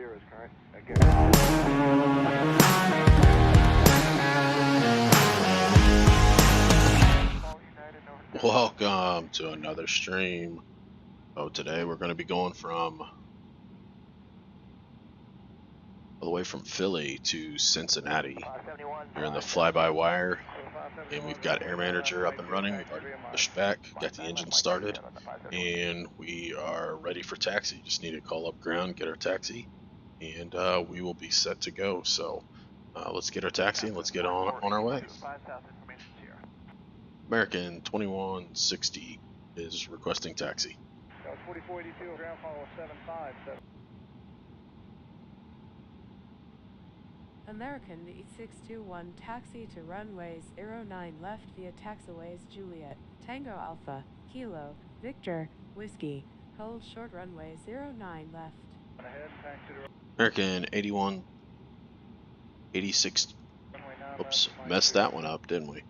0 is current. Welcome to another stream. So today we're going to be going from all the way from Philly to Cincinnati. We're in the fly-by-wire, and we've got Air Manager up and running. We've already pushed back, got the engine started, and we are ready for taxi. Just need to call up ground, get our taxi, and we will be set to go. So let's get our taxi and let's get on our way. American 2160 is requesting taxi. 4482, ground follow 757. American 8621, taxi to runways 09 left via taxiways Juliet, Tango Alpha, Kilo, Victor, Whiskey, hold short runway 09 left. American 86, oops, messed that one up, didn't we?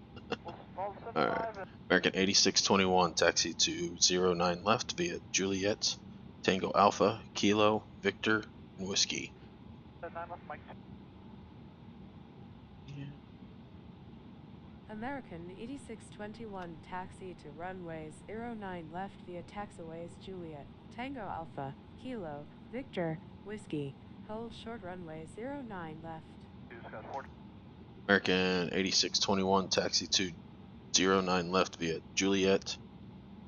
Alright, American 8621, taxi to 09 left via Juliet, Tango Alpha, Kilo, Victor, and Whiskey. American 8621, taxi to runways 09 left via taxiways Juliet, Tango Alpha, Kilo, Victor, Whiskey, hold short runway 09 left. American 8621, taxi to 09 left via Juliet,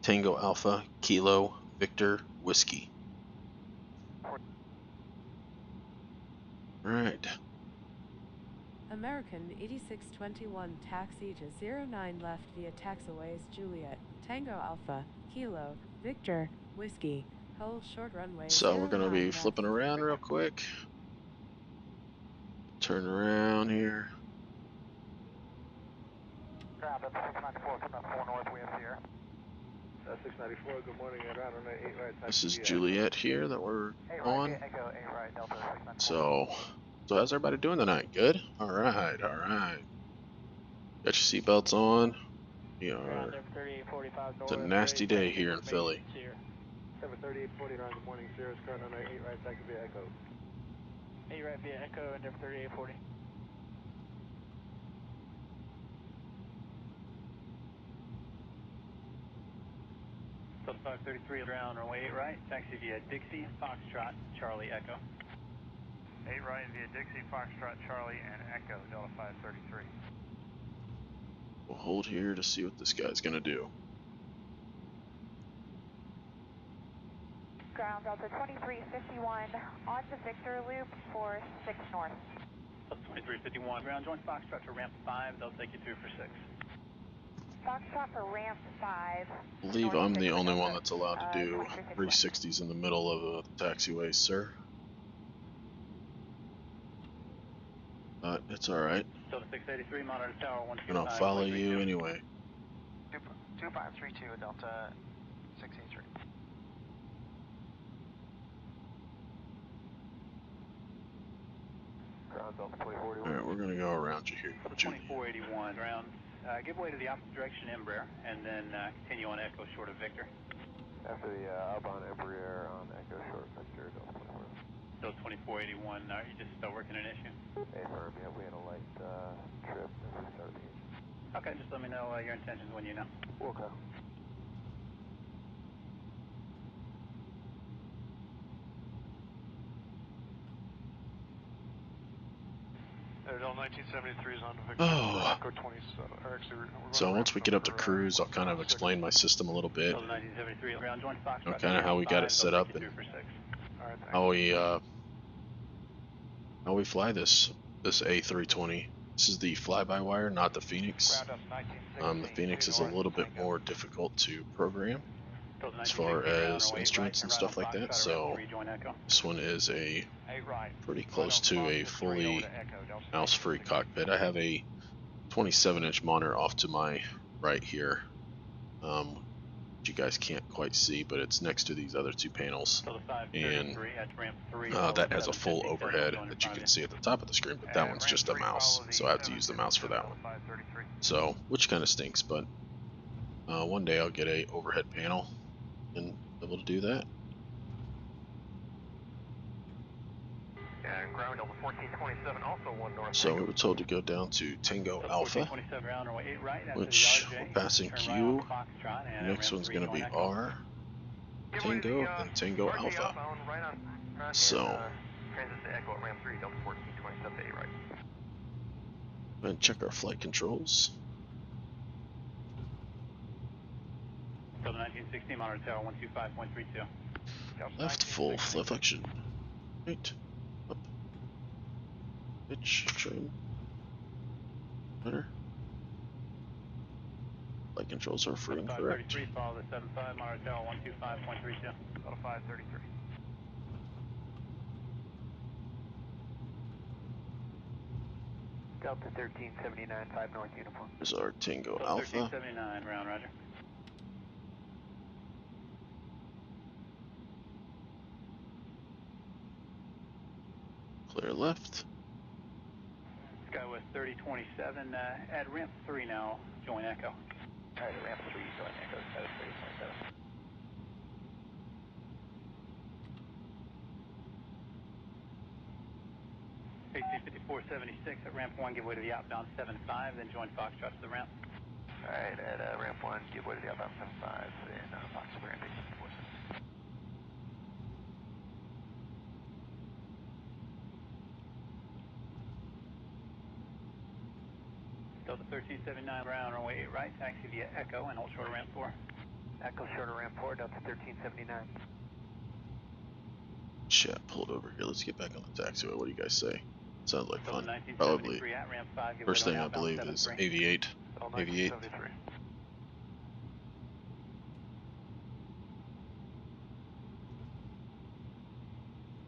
Tango Alpha, Kilo, Victor, Whiskey. Alright. American 8621, taxi to 09 left via taxiways Juliet, Tango Alpha, Kilo, Victor, Whiskey, hold short runway. So we're going to be flipping around real quick. Turn around here. Ground up 694, come up 4 north, we have here. 694, good morning, ground on 8 right. This is Juliet here that we're on. Echo, 8 right, Delta 694. So how's everybody doing tonight? Good? Alright, alright. Got your seatbelts on. We are, it's a nasty day here in Philly. 3840, good morning, Sierra's current on 8 right, taxi via Echo. 8 right via Echo, Endeavor 3840. Delta 533, ground runway 8 right, taxi via Dixie, Foxtrot, Charlie, Echo. 8 right via Dixie, Foxtrot, Charlie, and Echo, Delta 533. We'll hold here to see what this guy's gonna do. Ground Delta 2351 on the Victor loop for 6 north. Delta 2351, ground join Foxtrot to ramp 5, they'll take you through for 6. Foxtrot for ramp 5. I believe I'm the only one that's allowed to do 360s in the middle of a taxiway, sir. But it's alright. Delta 683, monitor tower 125. And I'll follow you anyway. 2532, Delta 683. Ground Delta 2041. Alright, we're gonna go around you here. Delta 2481, ground. Give way to the opposite direction, Embraer, and then continue on Echo short of Victor. After the outbound Embraer on Echo short Victor, Delta 24. Delta 2481, are you just working an issue? Affirm, yeah, we had a light trip as we started the engine. Okay, just let me know your intentions when you know. Okay. Aerodel 1973 is on to Victor. Oh. Echo 27. Or actually, So once we get up to cruise, I'll kind of explain my system a little bit. Delta 1973, ground join Foxtrot. Kind of how we got it set up and how we fly this A320. This is the fly-by-wire, not the Phoenix. The Phoenix is a little bit more difficult to program as far as instruments and stuff like that. So this one is a pretty close to a fully mouse-free cockpit. I have a 27-inch monitor off to my right here, which you guys can't quite see, but it's next to these other two panels, and that has a full overhead that you can see at the top of the screen, but that one's just a mouse, so I have to use the mouse for that one. So, which kind of stinks, but one day I'll get a overhead panel and be able to do that. And ground Delta 1427, also 1 north. So we were told to go down to Tango Alpha, 1427 ground runway 8 right after which the RJ. we're passing Turn Q. right on Foxtrot and The next ramp one's 3 going to be join Echo. R, Tango, then Tango Alpha. Right on track So, and transit to Echo at ramp 3, Delta 1427 to 8 right. and check our flight controls. Delta 1916 monitor tower 125.32. Left full flexion. Right. Up. Pitch. Trim. Better. Flight controls are free and correct. 533, follow the 75 monitor tower 125.32. Delta 533. Delta 1379, 5 north uniform. Here's our Tango Delta Alpha. 1379 ground, roger. Clear left. Skywest 3027 at ramp 3 now, join Echo. Alright, at ramp 3, join Echo, Skywest 3027. AC5476 at ramp 1, give way to the outbound 75, then join Foxtrot to the ramp. Alright, at ramp 1, give way to the outbound 75, and Fox to ramp 8476. Delta 1379 ground, runway 8 right, taxi via Echo and hold short of ramp 4. Echo short of ramp 4, Delta 1379. Chat pulled over here. Let's get back on the taxiway. What do you guys say? Sounds like Delta fun. 1973 Probably. at ramp 5, give First way to thing I outbound believe 73. is Aviate. Aviate. 1973.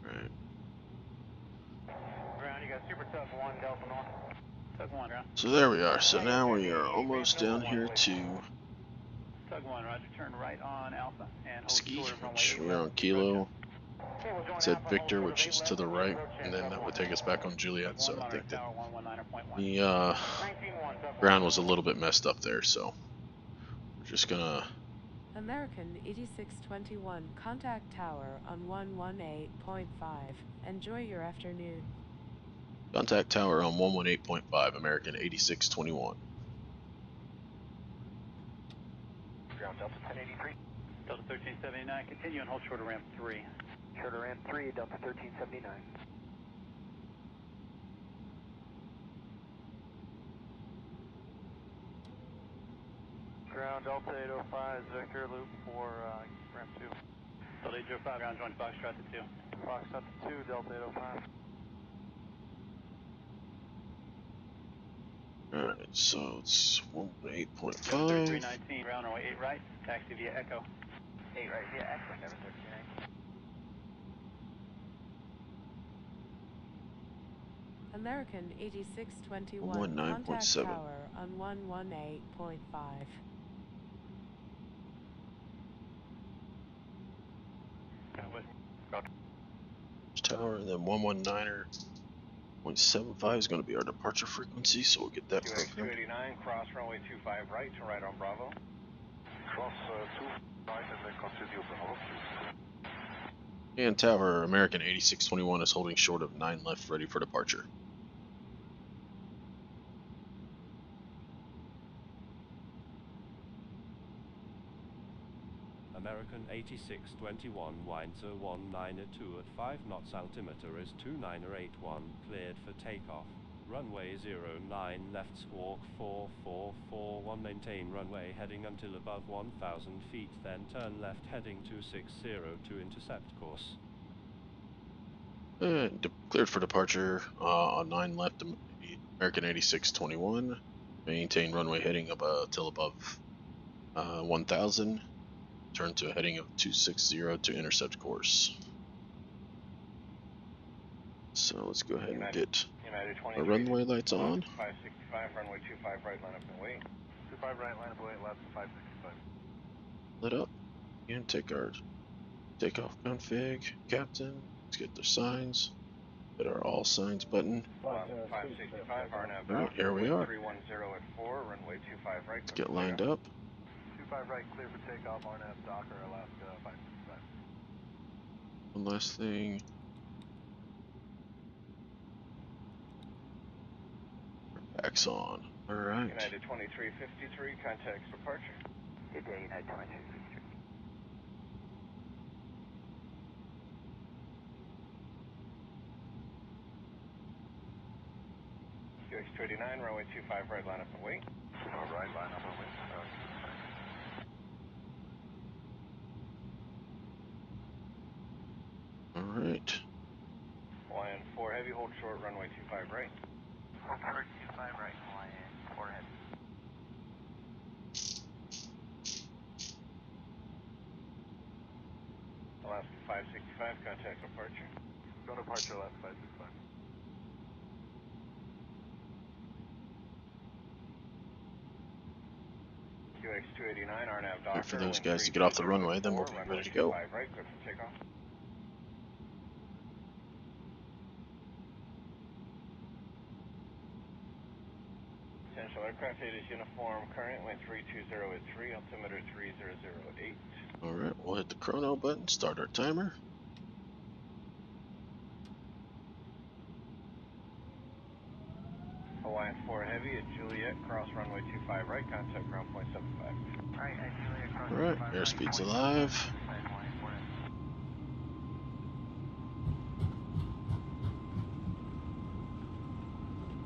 Right. Ground, you got Super Tug 1, Delta North. Tug 1, ground. So there we are. So now we are almost down here to Tug 1, roger. Turn right on Alpha and hold Ski, short of runway which 8 we're on left. Kilo. Okay, we'll join It said Alpha, Victor, hold which short is of to 8 the left, right, approach and then that would take us back on Juliet. So I think that the ground was a little bit messed up there. So we're just gonna. American 8621, contact tower on 118.5. Enjoy your afternoon. Contact tower on 118.5, American 8621. Ground Delta 1083. Delta 1379, continue and hold short of ramp 3. Short of ramp 3, Delta 1379. Ground Delta 805, Victor loop for ramp 2. Delta 805, ground join Foxtrot to 2. Foxtrot to 2, Delta 805. Alright, so it's 118.5. 3319, ground runway 8 right, taxi via Echo. 8 right, yeah, Echo 739. American 8621, 19.7. contact tower on 118.5. Tower, and then 119.75 is going to be our departure frequency, so we'll get that programmed. 289, cross runway 25 right to right on Bravo. Cross 2 right and then continue for hold. And tower, American 8621 is holding short of 9 left, ready for departure. American 8621 winds 192 at 5 knots, altimeter is 2981, cleared for takeoff. Runway 09 left, squawk 4441, maintain runway heading until above 1000 feet, then turn left heading 260 to intercept course. And cleared for departure on 9 left, American 8621. Maintain runway heading up till above 1000. Turn to a heading of 260 to intercept course. So let's go ahead and get our runway lights on. 565, runway 25 right, line up and wait. 25 right, line up and wait, left 565. Lit up. And take our takeoff config, captain. Let's get the signs. Hit our all signs button. 565, RNAV. Alright, here we are. 310 at 4, runway 25 right. Let's get lined up. 25 right, clear for takeoff, RNAV, Docker, Alaska, 565. One last thing. tracks on. Alright. United 2353, contacts departure. Good day, United 2353. QX289, runway 25 right, line up and wait. Right, line up and wait. Alright. Hawaiian 4 heavy, hold short, runway 25 right. Hold short, 25 right, Hawaiian 4 heavy. Alaska 565, contact departure. Go departure left, 565. QX289, RNAV Docker. Wait for those guys to get off the runway, then we'll be ready to go. Right, clear for takeoff. Potential aircraft date is uniform, current wind 320 at 3, altimeter 3008. Alright, we'll hit the chrono button, start our timer. Hawaiian 4 heavy at Juliet, cross runway 25 right, contact ground point 75. Right, at Juliet, cross Alright, 25 airspeed's right, alive. Hawaiian 4 heavy.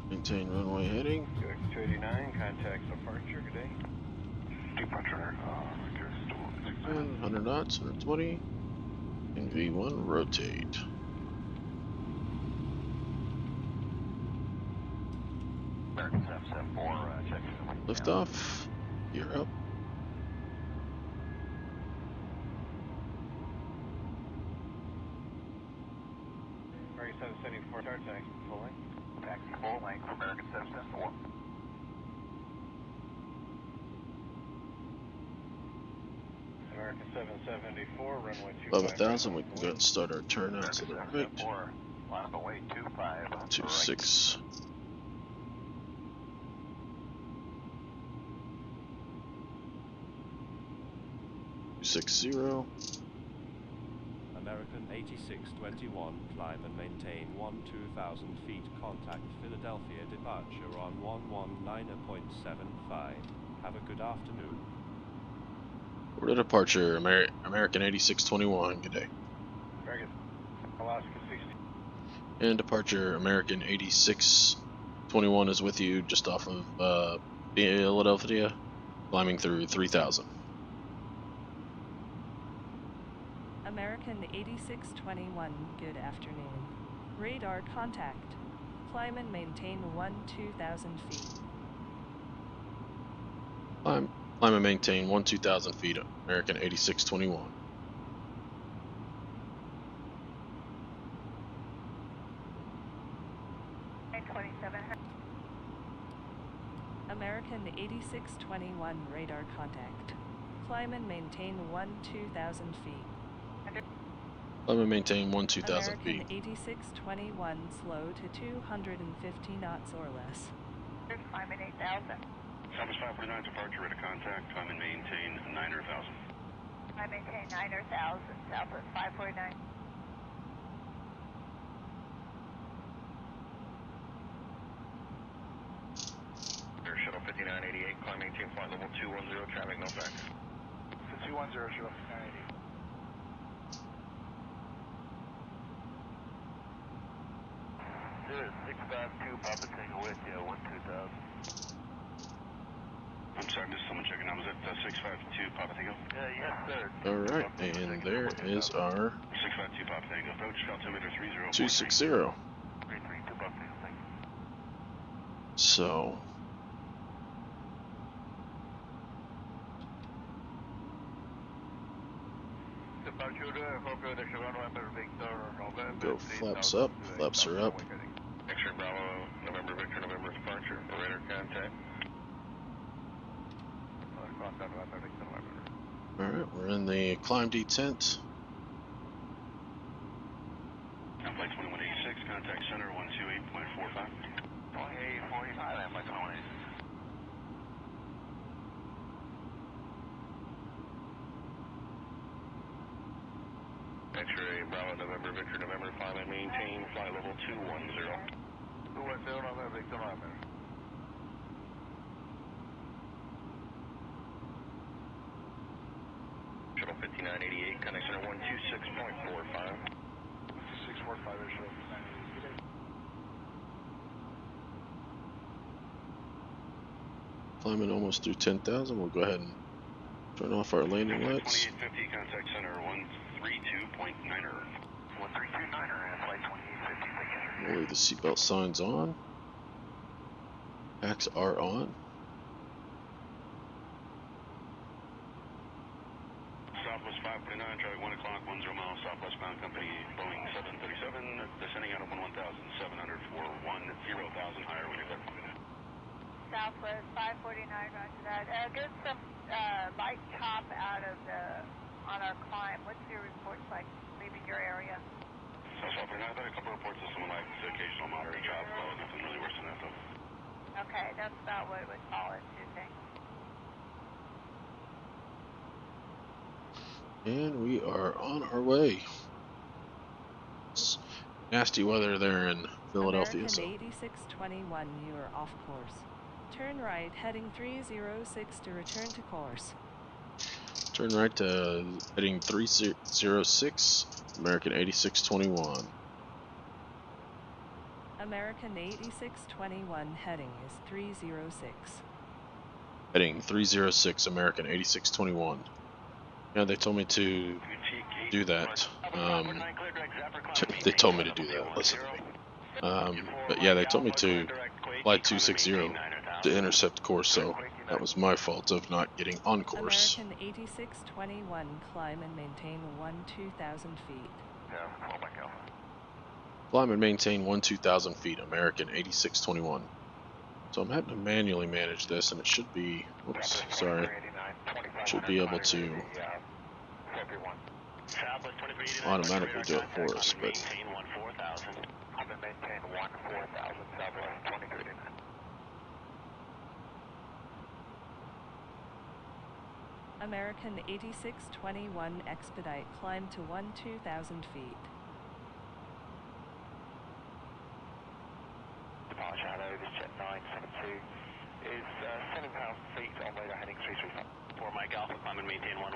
Maintain runway heading. QX289, contact departure, good day. Departure, 100 knots, 120. And V1, rotate. American 774, check in. Lift off. Gear up. American 774, start taxi, full length. Taxi full length, American 774. American 774, runway 25 Above right, 1,000, we line can up go and and start our turn out to the American right. 774, line up and wait, 25. 26. American 8621, climb and maintain 12,000 feet, contact Philadelphia, departure on 119.75. Have a good afternoon. Order departure, American 8621, good day. American Alaska 60. And departure, American 8621 is with you just off of Philadelphia, climbing through 3,000. American 8621, good afternoon. Radar contact. Climb and maintain 2,000 feet. Climb and maintain 2,000 feet, American 8621. American 8621, radar contact. Climb and maintain 2,000 feet. Climb and maintain 2,000 feet. American 8621, slow to 250 knots or less. Climb at 8,000. Southwest 549, departure, ready to contact, climb and maintain 9,000. I maintain 9,000, Southwest 549. Air Shuttle 5988, climb maintain flight level 210, traffic no back. 210, Shuttle 5988. There is 652, Papa Tango with you, 12000. I'm sorry, missed someone checking out. Was that 652 Papa Tango? Yes, sir. Alright, and there is our 652 Papa Tango. Approach altimeter 30. 260. 332 Papa Tango, thank you. So, go flaps up, flaps are up. X-ray Bravo, November Victor, November departure, radar contact. Alright, we're in the climb detent. Flight 2186, contact center 128.45. 2845, I'm like 186. X-ray Bravo, November Victor, November, climb and maintain flight level 210. 210, November Victor, November. Shuttle 5988, connection at 126.45. 645 Air Shuttle 5988. Climbing almost through 10,000. We'll go ahead and turn off our landing lights. 2850, contact center 132.9er. 132.9er, flight 2850. We'll leave the seatbelt signs on. Packs are on. Southwest 549, traffic 1 o'clock, 10 miles, southwestbound company, Boeing 737, descending out of 1700 for 10,000 higher when you're there. Southwest 549, roger that. Get some light top out of on our climb. What's your reports like leaving your area? Southwest 549, I've had a couple reports of someone like occasional moderate chop, nothing really worse than that though. Okay, that's about what it would call it, too, thanks. And we are on our way. It's nasty weather there in Philadelphia. American So 8621, you are off course. Turn right, heading 306 to return to course. turn right to heading 306, American 8621. American 8621 heading is 306. Heading 306, American 8621. Yeah, they told me to do that. They told me to do that. Listen to me. But yeah, they told me to fly 260 to intercept course, so that was my fault of not getting on course. American 8621, climb and maintain 2000 feet. Yeah, oh my God. Climb and maintain 2,000 feet, American 8621. So I'm having to manually manage this, and it should be, oops, sorry, should be able to automatically do it for us, but American 8621, expedite, climb to 2000 feet. Departure, hello, this jet 972 is 7,000 feet on radar heading 335. 4 Mike Alpha, climb and maintain 11,000.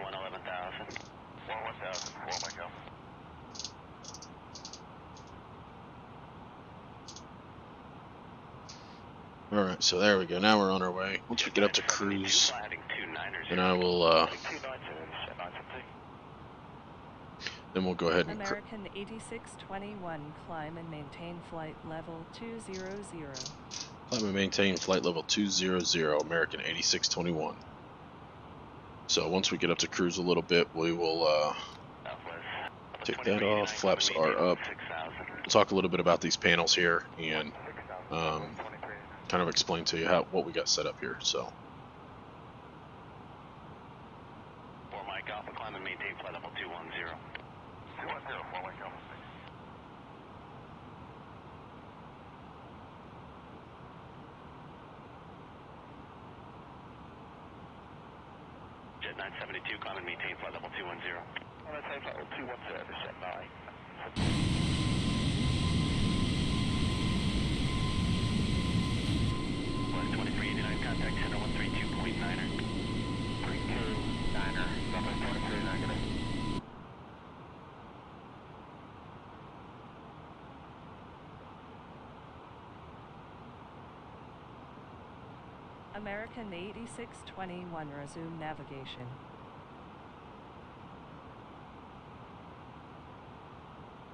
11,000, 4 Mike Alpha. alright, so there we go. Now we're on our way. Once we get up to cruise, then I will, then we'll go ahead and American 8621, climb and maintain flight level 200. climb and maintain flight level 200, American 8621. So once we get up to cruise a little bit, we will take that off. Flaps are up. We'll talk a little bit about these panels here and kind of explain to you what we got set up here. So 4 Mike Alpha, climb and maintain flight level 210. 210, 4 Mike Alpha. Jet 972, climb and maintain flight level 210. I'm going to take flight level 210, this jet 9. West 2389, contact center 132.9er. 329er, Southwest 23 negative. American 8621, resume navigation.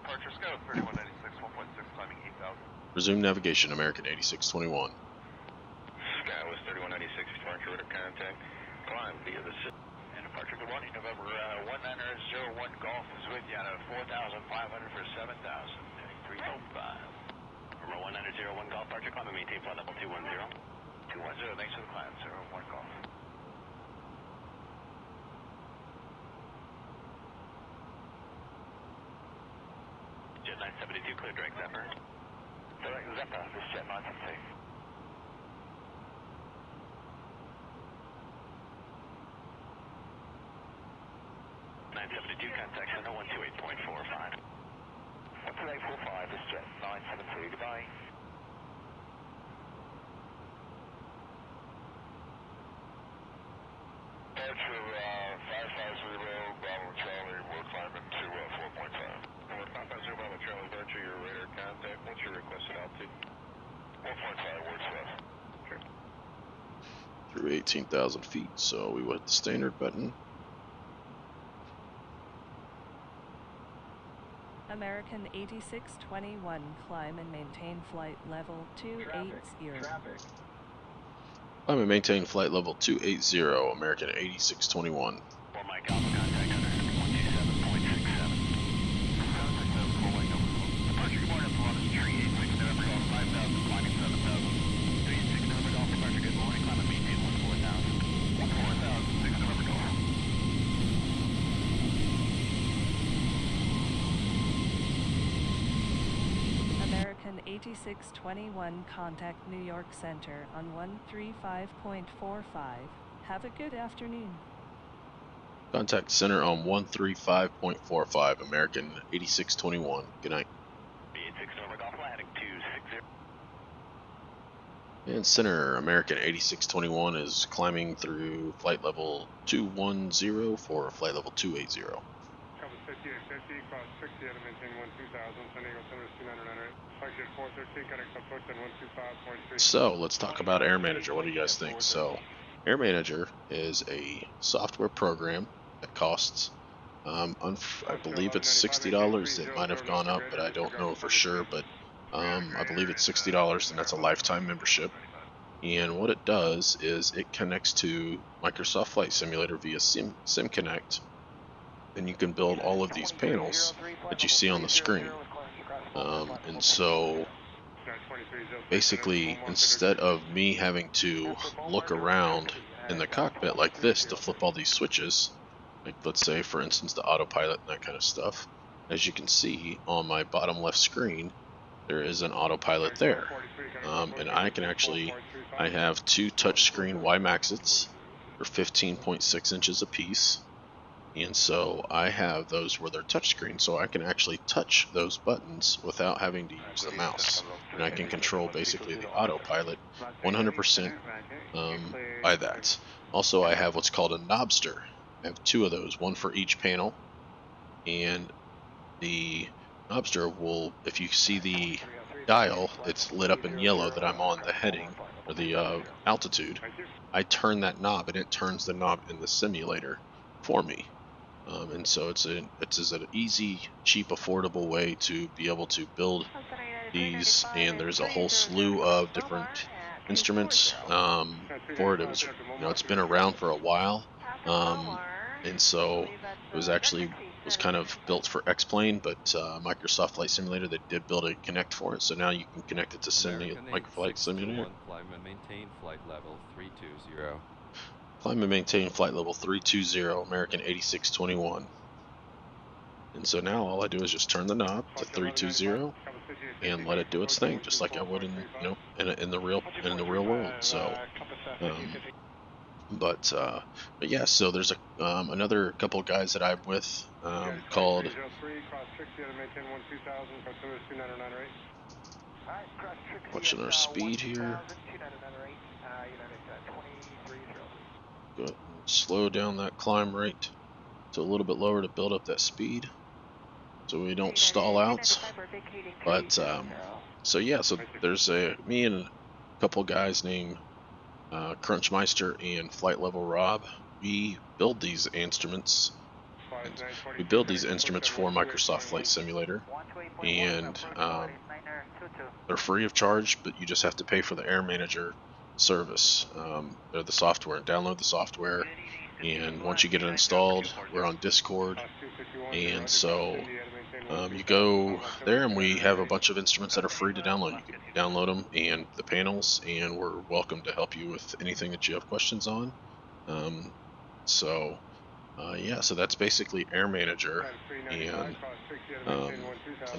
Departure scope 3196, 1.6, climbing 8,000. resume navigation, American 8621. Skywest 3196, departure order contact. Climb via the system. And departure, good morning, November 1901 Golf is with you out of 4,500 for 7,000, heading 305. Number 1901 Golf, departure, climb and maintain flight level 210. 210, thanks for the climb, 01 Golf. Jet 972, clear direct Zephyr. Direct Zephyr, this jet 972. 972, contact center 128.45. 12845, this jet 972, goodbye. Departure 550, Roger your radar contact. What's your requested altitude? 1.5 words left. Okay. Through 18,000 feet, so we hit the standard button. American 8621, climb and maintain flight level 280. Climb and maintain flight level 280, American 8621. For my Alpha contact under 127.67. Departure good morning, Florida, 386 November Golf, 5,000, climbing 7,000. 386 November Golf, departure good morning, climb and maintain 14,000. 14,000, 6 November Golf. American 8621, contact New York Center on 135.45. Have a good afternoon. Contact center on 135.45, American 8621. Good night. 86 November Golf, landing 260. And center, American 8621 is climbing through flight level 210 for flight level 280. Cover 5850, cross 60 at a maintain 12,000, San Diego Center is 2998. Exit 413, connects approach at 125.3. So let's talk about Air Manager. What do you guys think? So Air Manager is a software program that costs, I believe it's $60. It might have gone up, but I don't know for sure. But I believe it's $60, and that's a lifetime membership. And what it does is it connects to Microsoft Flight Simulator via SimConnect, and you can build all of these panels that you see on the screen. And so basically, instead of me having to look around in the cockpit like this to flip all these switches, like let's say for instance the autopilot and that kind of stuff, as you can see on my bottom left screen, there is an autopilot there. And I can actually, I have two touchscreen WiMAXs for 15.6 inches apiece. And so I have those where they're touchscreen, so I can actually touch those buttons without having to use the mouse. And I can control basically the autopilot 100% by that. Also, I have what's called a Knobster. I have two of those, one for each panel. And the Knobster will, if you see the dial, it's lit up in yellow that I'm on the heading or the altitude. I turn that knob and it turns the knob in the simulator for me. And so it's an easy, cheap, affordable way to be able to build these, and there's a whole slew of different instruments for it. It was, it's been around for a while, and so it was kind of built for X-Plane, but Microsoft Flight Simulator, they did build a Connect for it, so now you can connect it to Microsoft Simulator. Climb and maintain flight level 320. Climb and maintain flight level 320, American 8621. And so now all I do is just turn the knob to 320 and let it do its thing, just like I would in the real world. So, but yeah. So there's another couple of guys that I'm with called. Watching our speed here. Go slow down that climb rate to a little bit lower to build up that speed, so we don't stall out. But so yeah, so there's me and a couple guys named Crunchmeister and Flight Level Rob. We build these instruments. We build these instruments for Microsoft Flight Simulator, and they're free of charge, but you just have to pay for the Air Manager service. They're the software. Download the software, and once you get it installed, we're on Discord, and so you go there, and we have a bunch of instruments that are free to download. You can download them and the panels, and we're welcome to help you with anything that you have questions on. Yeah, so that's basically Air Manager. And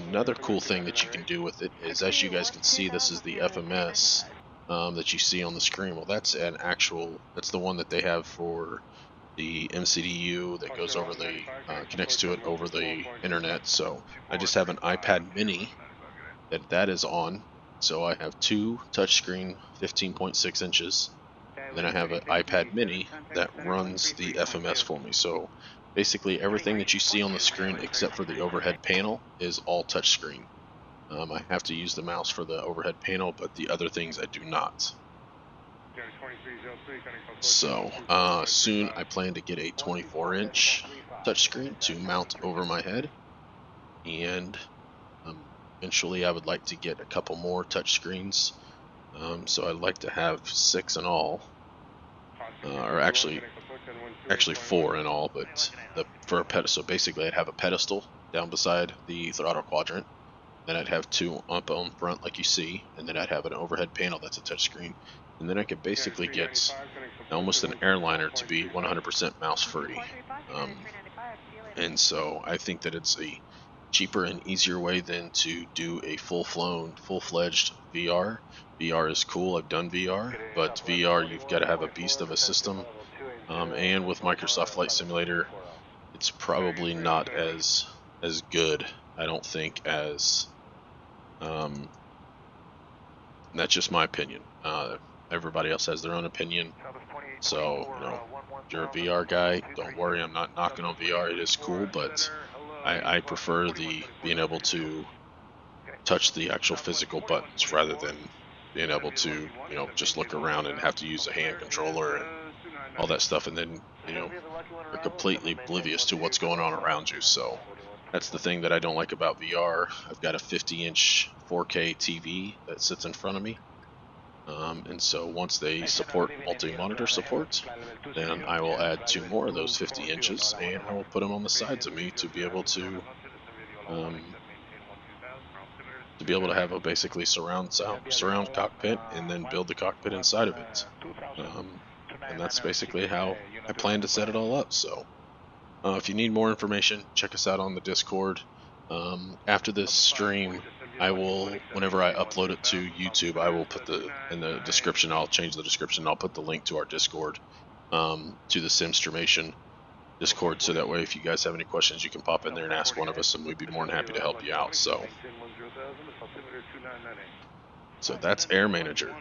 another cool thing that you can do with it is, as you guys can see, this is the FMS that you see on the screen. Well, that's that's the one that they have for the MCDU that goes over connects to it over the internet. So I just have an iPad mini that is on. So I have two touchscreen 15.6 inches. Then I have an iPad mini that runs the FMS for me. So basically everything that you see on the screen except for the overhead panel is all touchscreen. I have to use the mouse for the overhead panel, but the other things I do not. So soon I plan to get a 24-inch touchscreen to mount over my head, and eventually I would like to get a couple more touchscreens. So I'd like to have 6 in all, or actually 4 in all. But for a pedestal, so basically I'd have a pedestal down beside the throttle quadrant. Then I'd have 2 up on front like you see, and then I'd have an overhead panel that's a touchscreen. And then I could basically get almost an airliner to be 100% mouse free. And so I think that it's a cheaper and easier way than to do a full-fledged VR. VR is cool, I've done VR, but VR you've got to have a beast of a system. And with Microsoft Flight Simulator, it's probably not as good, I don't think, as that's just my opinion. Everybody else has their own opinion. So, you know, if you're a VR guy, don't worry, I'm not knocking on VR. It is cool, but I prefer being able to touch the actual physical buttons rather than being able to, you know, just look around and have to use a hand controller and all that stuff, and then, you know, are completely oblivious to what's going on around you. So that's the thing that I don't like about VR. I've got a 50-inch 4K TV that sits in front of me. And so once they support multi-monitor support, then I will add 2 more of those 50 inches, and I will put them on the sides of me to be able to have a basically surround cockpit, and then build the cockpit inside of it. And that's basically how I plan to set it all up. So if you need more information, check us out on the Discord. After this stream, I will, whenever I upload it to YouTube, I will put in the description, I'll change the description, I'll put the link to our Discord, to the SIMSTRUMETATION Discord, so that way if you guys have any questions, you can pop in there and ask one of us, and we'd be more than happy to help you out. So that's Air Manager.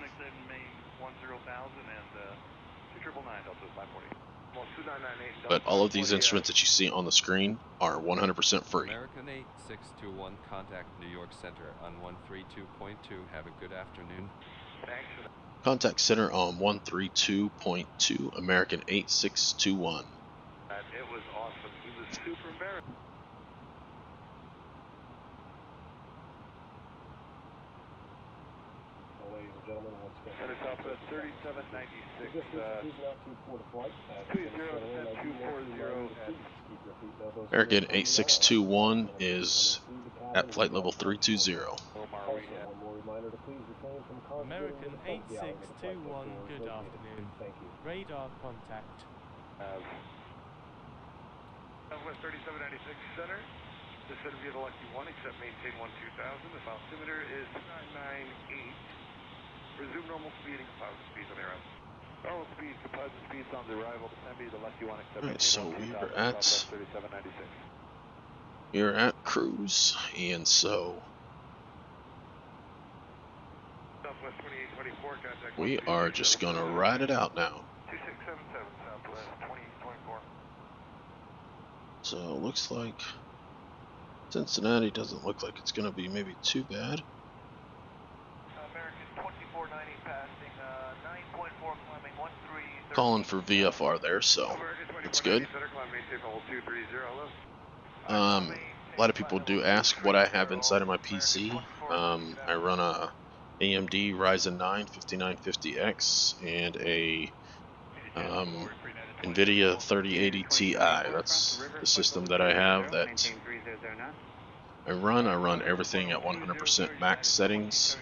But all of these instruments that you see on the screen are 100% free. American 8621, contact New York Center on 132.2. Have a good afternoon. Thanks. Contact center on 132.2, American 8621. It was awesome. He was super embarrassed. Ladies and gentlemen, once again. Center Southwest 3796. American 8621 is at flight level 320. American 8621, good afternoon. Radar contact. Southwest 3796 Center. Descend via the Lucky 1, except maintain 12000. The altimeter is 998. Resume normal speed and composite speeds on the arrival. Normal speed, composite speeds on the arrival. Descend via the Lucky 1, except maintain 12000. We're at cruise, and so Southwest 2824, contact we are just gonna ride it out now. 2677 Southwest 2824. So it looks like Cincinnati doesn't look like it's gonna be maybe too bad. American 2490 passing 9.4 climbing 13. Calling for VFR there, so that's good. A lot of people do ask what I have inside of my PC. I run a AMD Ryzen 9 5950X and a NVIDIA 3080 Ti. That's the system that I have that I run everything at 100% max settings,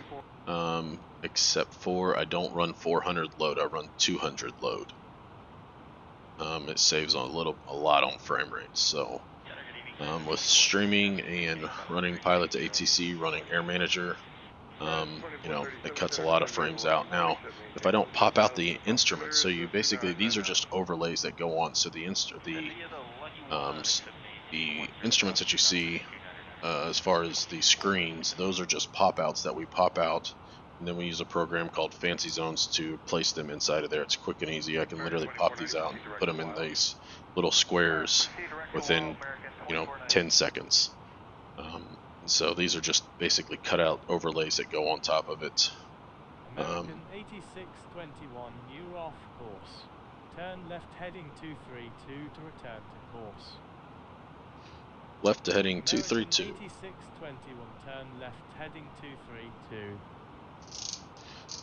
except for I don't run 400 load, I run 200 load. It saves a lot on frame rate. So with streaming and running Pilot to ATC, running Air Manager, you know, it cuts a lot of frames out. Now, if I don't pop out the instruments, so you basically, these are just overlays that go on. So the instruments that you see, as far as the screens, those are just pop outs that we pop out, and then we use a program called Fancy Zones to place them inside of there. It's quick and easy. I can literally pop these out and put them in these little squares within, you know, 10 seconds. So these are just basically cutout overlays that go on top of it. American 8621, you're off course. Turn left heading 232 to return to course. Left to heading American 232. 8621, turn left heading 232.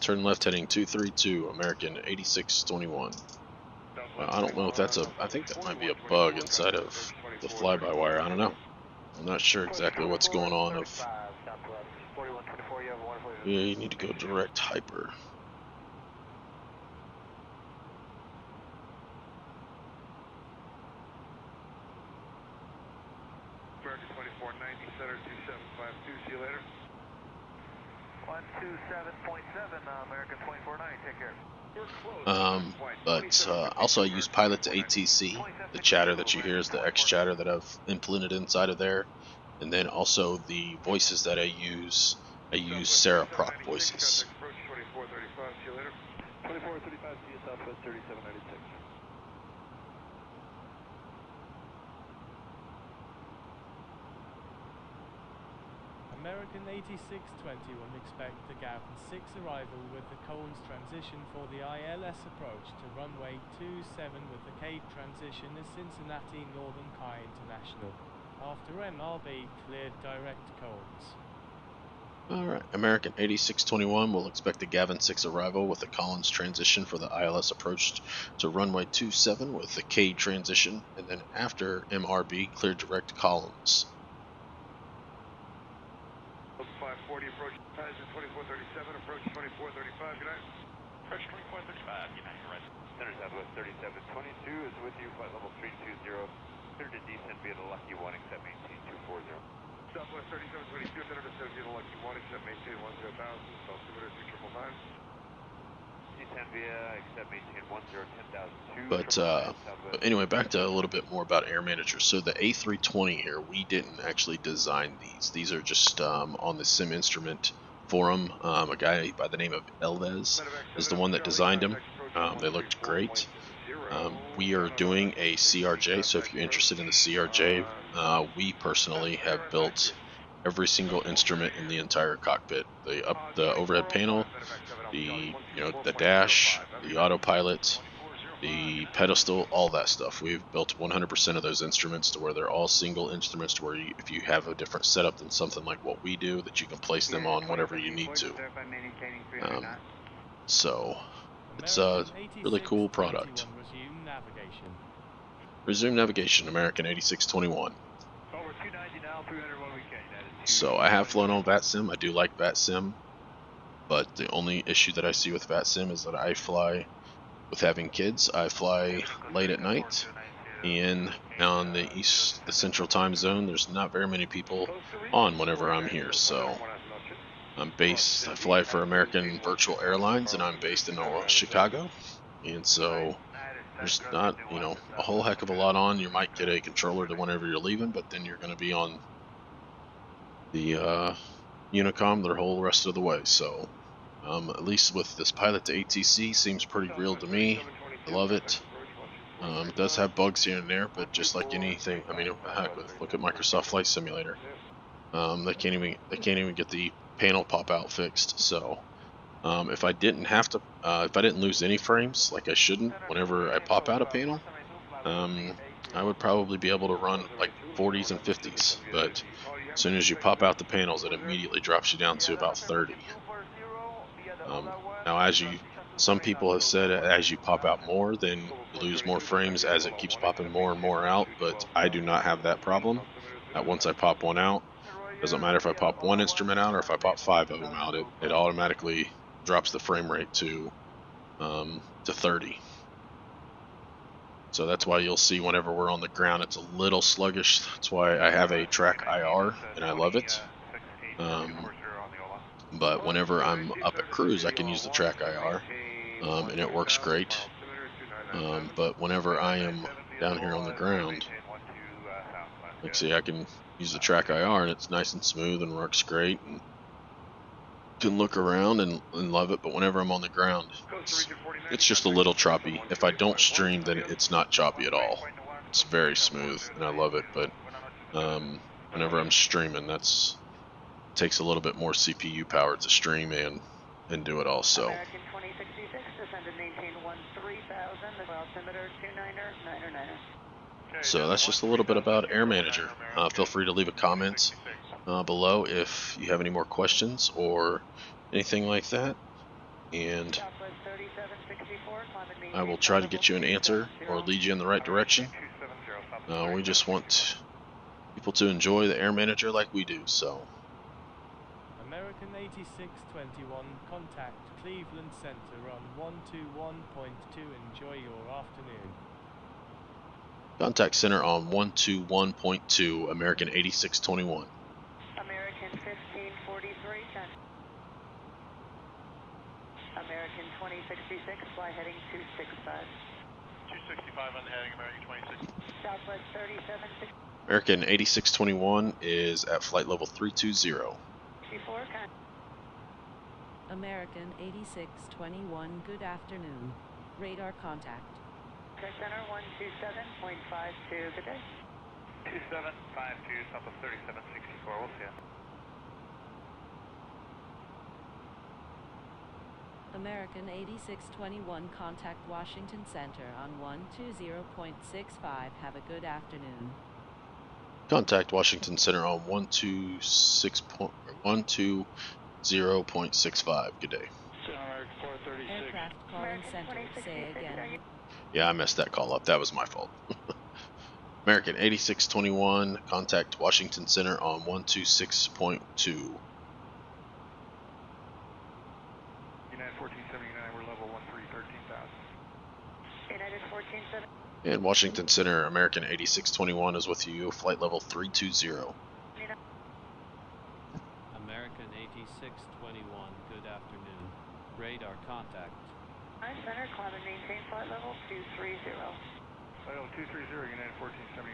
Turn left heading 232, American 8621. I don't know if that's I think that might be a bug inside of the fly-by-wire, I don't know. I'm not sure exactly what's going on. Yeah, you need to go direct hyper. American 2490, center 2752, see you later. 127.7, American 2490, take care. But also I use pilot to ATC. The chatter that you hear is the X chatter that I've implemented inside of there, and then also the voices that I use Sarah Proc voices. Approach 2435, see you later. 2435, see you Southwest 3796. American 8621, expect the Gavin 6 arrival with the Collins transition for the ILS approach to runway 27 with the Cape transition is Cincinnati Northern Kai International. After MRB, cleared direct Collins. Alright, American 8621 will expect the Gavin 6 arrival with the Collins transition for the ILS approach to runway 27 with the K transition, and then after MRB, clear direct Collins. 540, approach Kaiser 2437, approach 2435, good night. Approach 2435, good night, right. Center Southwest 3722 is with you, flight level 320, clear to descend via the Lucky 1, accept maintain 240. Southwest 3722, center to descend via the Lucky 1, accept maintain 10,000, altimeter 3999. Descend via, accept maintain 10,002. But anyway, back to a little bit more about Air Manager. So the A320 here, we didn't actually design these. These are just on the Sim Instrument forum. A guy by the name of Elvez is the one that designed them. They looked great. We are doing a CRJ, so if you're interested in the CRJ, we personally have built every single instrument in the entire cockpit. The overhead panel, the dash, the autopilot, the pedestal, all that stuff. We've built 100% of those instruments to where they're all single instruments to where if you have a different setup than something like what we do, that you can place them on whatever you need to. So it's a really cool product. Resume navigation, American 8621. So I have flown on VATSIM. I do like VATSIM, but the only issue that I see with VATSIM is that I fly with having kids. I fly late at night, and on the central time zone, there's not very many people on whenever I'm here. So I fly for American Virtual Airlines, and I'm based in Chicago, and so there's not, a whole heck of a lot on. You might get a controller to whenever you're leaving, but then you're going to be on the Unicom the whole rest of the way. So at least with this pilot to ATC, seems pretty real to me. I love it. It does have bugs here and there, but just like anything, I mean, heck, look at Microsoft Flight Simulator. They can't even get the panel pop out fixed. So if I didn't lose any frames, like I shouldn't, whenever I pop out a panel, I would probably be able to run like 40s and 50s. But as soon as you pop out the panels, it immediately drops you down to about 30. Now, some people have said as you pop out more, then you lose more frames as it keeps popping more and more out, but I do not have that problem. That once I pop one out, doesn't matter if I pop one instrument out or if I pop 5 of them out, it automatically drops the frame rate to 30. So that's why you'll see whenever we're on the ground, it's a little sluggish. That's why I have a track IR, and I love it. But whenever I'm up at cruise, I can use the track IR, and it works great. But whenever I am down here on the ground, like see, I can use the track IR, and it's nice and smooth and works great, and can look around and love it. But whenever I'm on the ground, it's just a little choppy. If I don't stream, then it's not choppy at all. It's very smooth, and I love it. But whenever I'm streaming, that's takes a little bit more CPU power to stream and do it also. American 2066, descend and maintain 13,000, the altimeter 299er. So that's just a little bit about Air Manager. Feel free to leave a comment below if you have any more questions or anything like that, and I will try to get you an answer or lead you in the right direction. We just want people to enjoy the Air Manager like we do. So American 8621, contact Cleveland Center on 121.2. Enjoy your afternoon. Contact center on 121.2, American 8621. American 1543, American 2066, fly heading 265. 265 on the heading, American 26. Southwest 3760. American 8621 is at flight level 320. American 8621, good afternoon. Radar contact. Center 127.52, good day. 2752, Southwest 3764, we'll see you. American 8621, contact Washington Center on 120.65. Have a good afternoon. Contact Washington Center on 120.65. Good day. Aircraft calling center, say again. Yeah, I messed that call up. That was my fault. American 8621, contact Washington Center on 126.2. United 1479, we're level 13,000. United 1479. And Washington Center, American 8621 is with you, flight level 320. American 8621, good afternoon. Radar contact. Hi, center, climb and maintain flight level 230. Flight level 230, United 1479.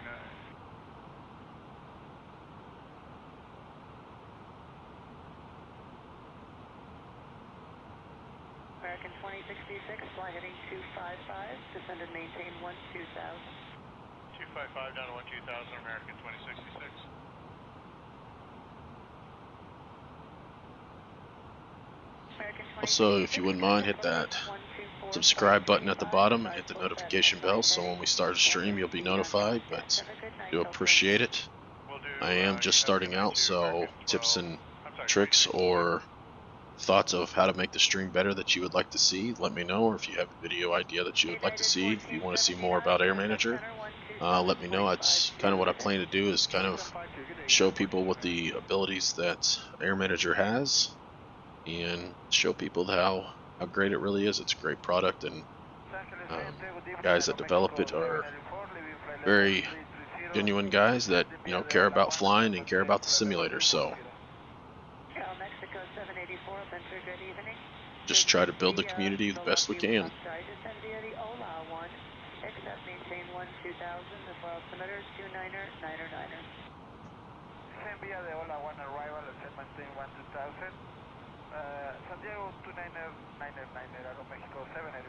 American 2066, fly heading 255, descend and maintain 12,000. 255 down to 12,000, American 2066. Also, if you wouldn't mind, hit that subscribe button at the bottom and hit the notification bell so when we start a stream you'll be notified, but I do appreciate it. I am just starting out, so tips and tricks or thoughts of how to make the stream better that you would like to see, let me know. Or if you have a video idea that you would like to see, if you want to see more about Air Manager, let me know. That's kind of what I plan to do, is kind of show people what the abilities that Air Manager has and show people how great it really is. It's a great product, and guys that develop it are very genuine guys that, you know, care about flying and care about the simulator. So just try to build the community the best we can. Santiago 2999, Aeromexico 784.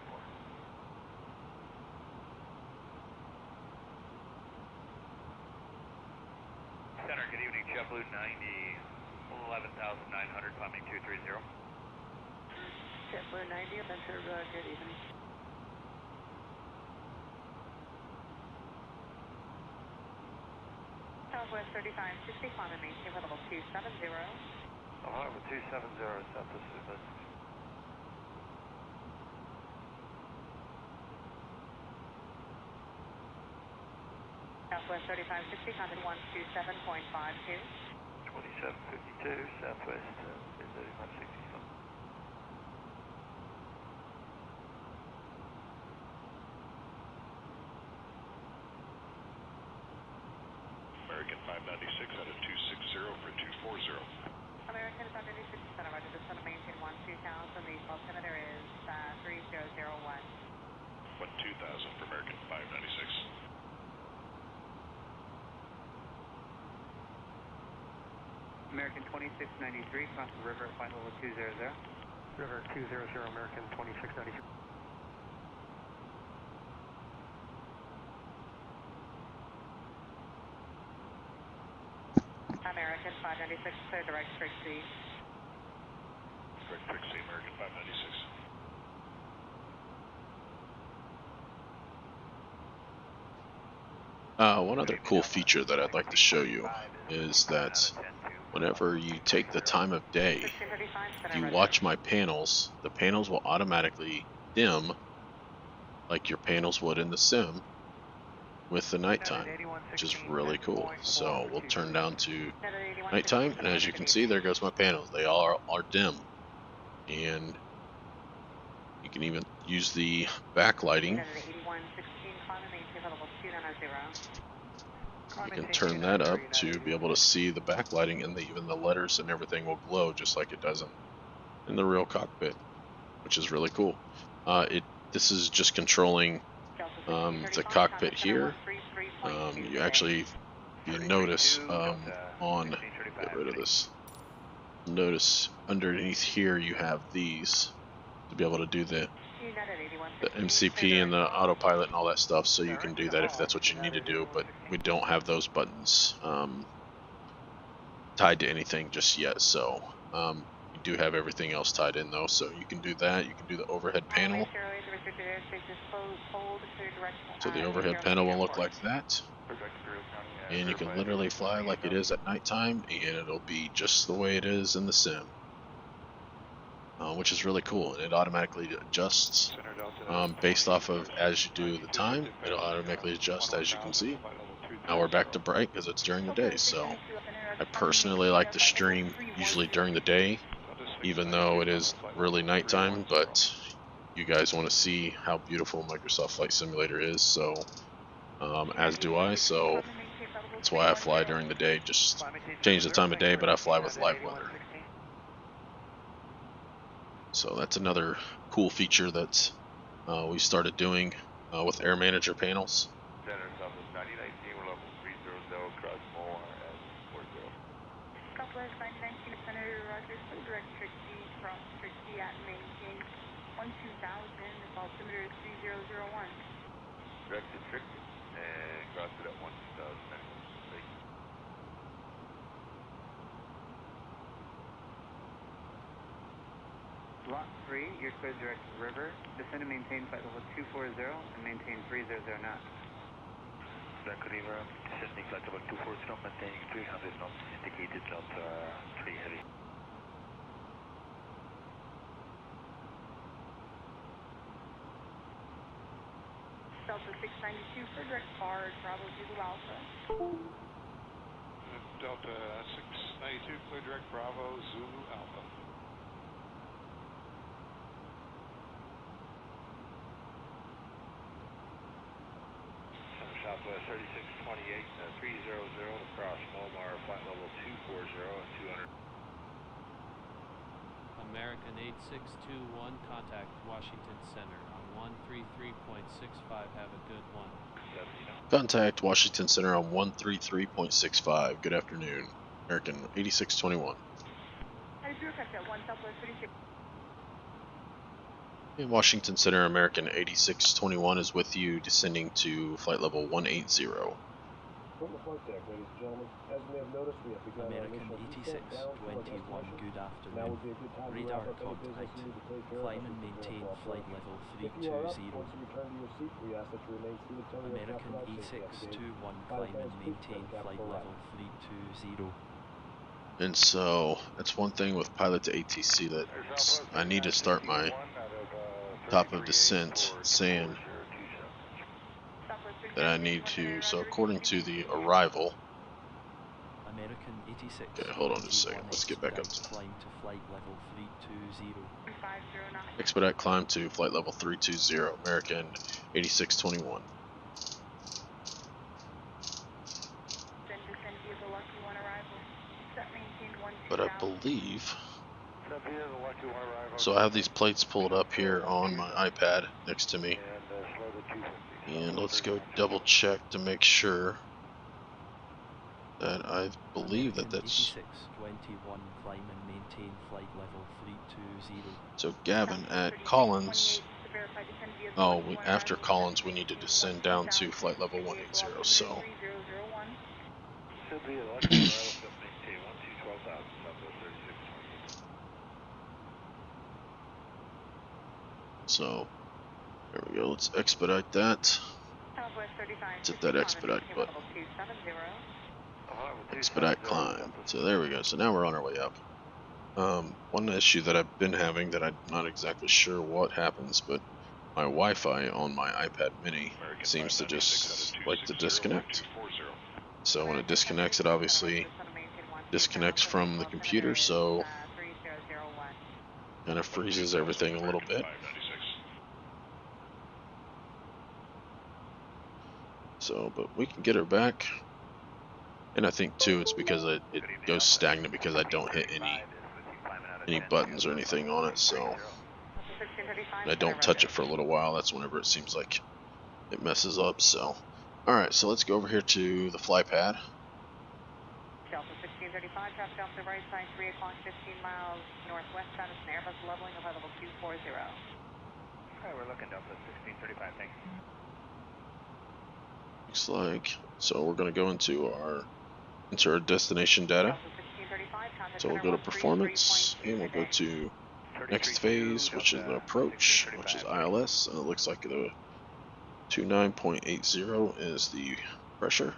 Center, good evening, JetBlue 90, 11,900, climbing 230. JetBlue 90, center, good evening. Southwest 3560, climb and maintain level 270. Alright, with 270, Southwest 3560. Southwest 3560, climb at 127.52. 2752, Southwest 3560. American 596 out of 260 for 240. American 596, center, roger, just want to maintain 12,000. The altimeter is 3001. 12,000 for American 596. American 2693, cross the river at flight level 200. River 200, American 2693. American 596, clear direct Trixie. Direct Trixie, American 596. One other cool feature that I'd like to show you is that whenever you take the time of day, if you watch my panels, the panels will automatically dim like your panels would in the sim with the nighttime, which is really cool. So we'll turn down to nighttime, and as you can see, there goes my panels. They all are dim, and you can even use the backlighting. You can turn that up to be able to see the backlighting, and even the letters and everything will glow just like it does in the real cockpit, which is really cool. This is just controlling the cockpit here. You actually, if you notice get rid of this. Notice underneath here you have these to be able to do the MCP and the autopilot and all that stuff, so you can do that if that's what you need to do, but we don't have those buttons tied to anything just yet, so you do have everything else tied in though, so you can do that. You can do the overhead panel. So the overhead panel will look like that, and you can literally fly like it is at nighttime, and it'll be just the way it is in the sim, which is really cool. And it automatically adjusts based off of as you do the time. It'll automatically adjust, as you can see. Now we're back to bright because it's during the day, so I personally like to stream usually during the day, even though it is really nighttime, but you guys want to see how beautiful Microsoft Flight Simulator is, so as do I, so that's why I fly during the day. Just change the time of day, but I fly with live weather. So that's another cool feature that we started doing with Air Manager panels. Southwest 519, Senator Rogers, direct Trixie from Trixie at maintain 12000, altimeter is 3001. Direct to Trixie, and cross it at 12000. Lot 3, you're clear direct river. Descend and maintain flight level 240 and maintain 300 knots. Direct river, descending flight level 240, maintaining 300 knots, indicated not 3 heavy. Delta 692 for direct bar, Bravo Zulu Alpha. Delta 692, clear direct Bravo Zulu Alpha. Southwest 3628, 300 across Mulmar, flight level 240 and 200. American 8621, contact Washington Center on 133.65. Have a good one. Contact Washington Center on 133.65. Good afternoon. American 8621. In Washington Center, American 8621 is with you, descending to flight level 180. American 8621, good afternoon. Radar contact. Climb and maintain flight level 320. American 8621, climb and maintain flight level 320. And so that's one thing with pilot to ATC that I need to start my top of descent saying that I need to. So according to the arrival, American 86. Okay, hold on just a second. Let's get back up. Climb to flight level 320. Expedite climb to flight level 320. American 8621. But I believe. So I have these plates pulled up here on my iPad next to me. And let's go double check to make sure that I believe that that's. 8621, climb and maintain flight level 320. So Gavin at Collins. Oh, after Collins we need to descend down to flight level 180. So. So there we go. Let's expedite that. Let's hit that expedite button. Expedite climb. So there we go. So now we're on our way up. One issue that I've been having that I'm not exactly sure what happens, but my Wi-Fi on my iPad mini seems to just like to disconnect. So when it disconnects, it obviously disconnects from the computer, so kind of freezes everything a little bit. So, but we can get her back. And I think too it's because it goes stagnant because I don't hit any buttons or anything on it, so I don't touch it for a little while. That's whenever it seems like it messes up. So alright, so let's go over here to the fly pad. Delta 1635, traffic off the right side, 3 o'clock, 15 miles northwest, out of an Airbus leveling of level 240. Alright, we're looking Delta 1635, thanks. Looks like, so we're going to go into our destination data. So we'll go to performance, and we'll go to next phase, which is the approach, which is ILS, and it looks like the 29.80 is the pressure,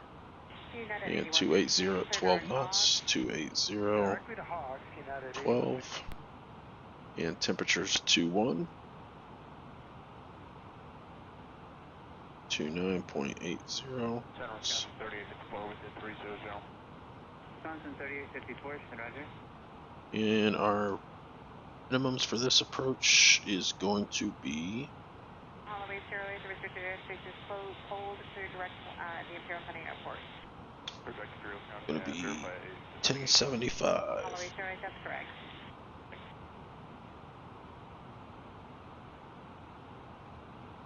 and 280 at 12 knots, 280 12, and temperature's 21, 29.80. And our minimums for this approach is going to be going to be 1075.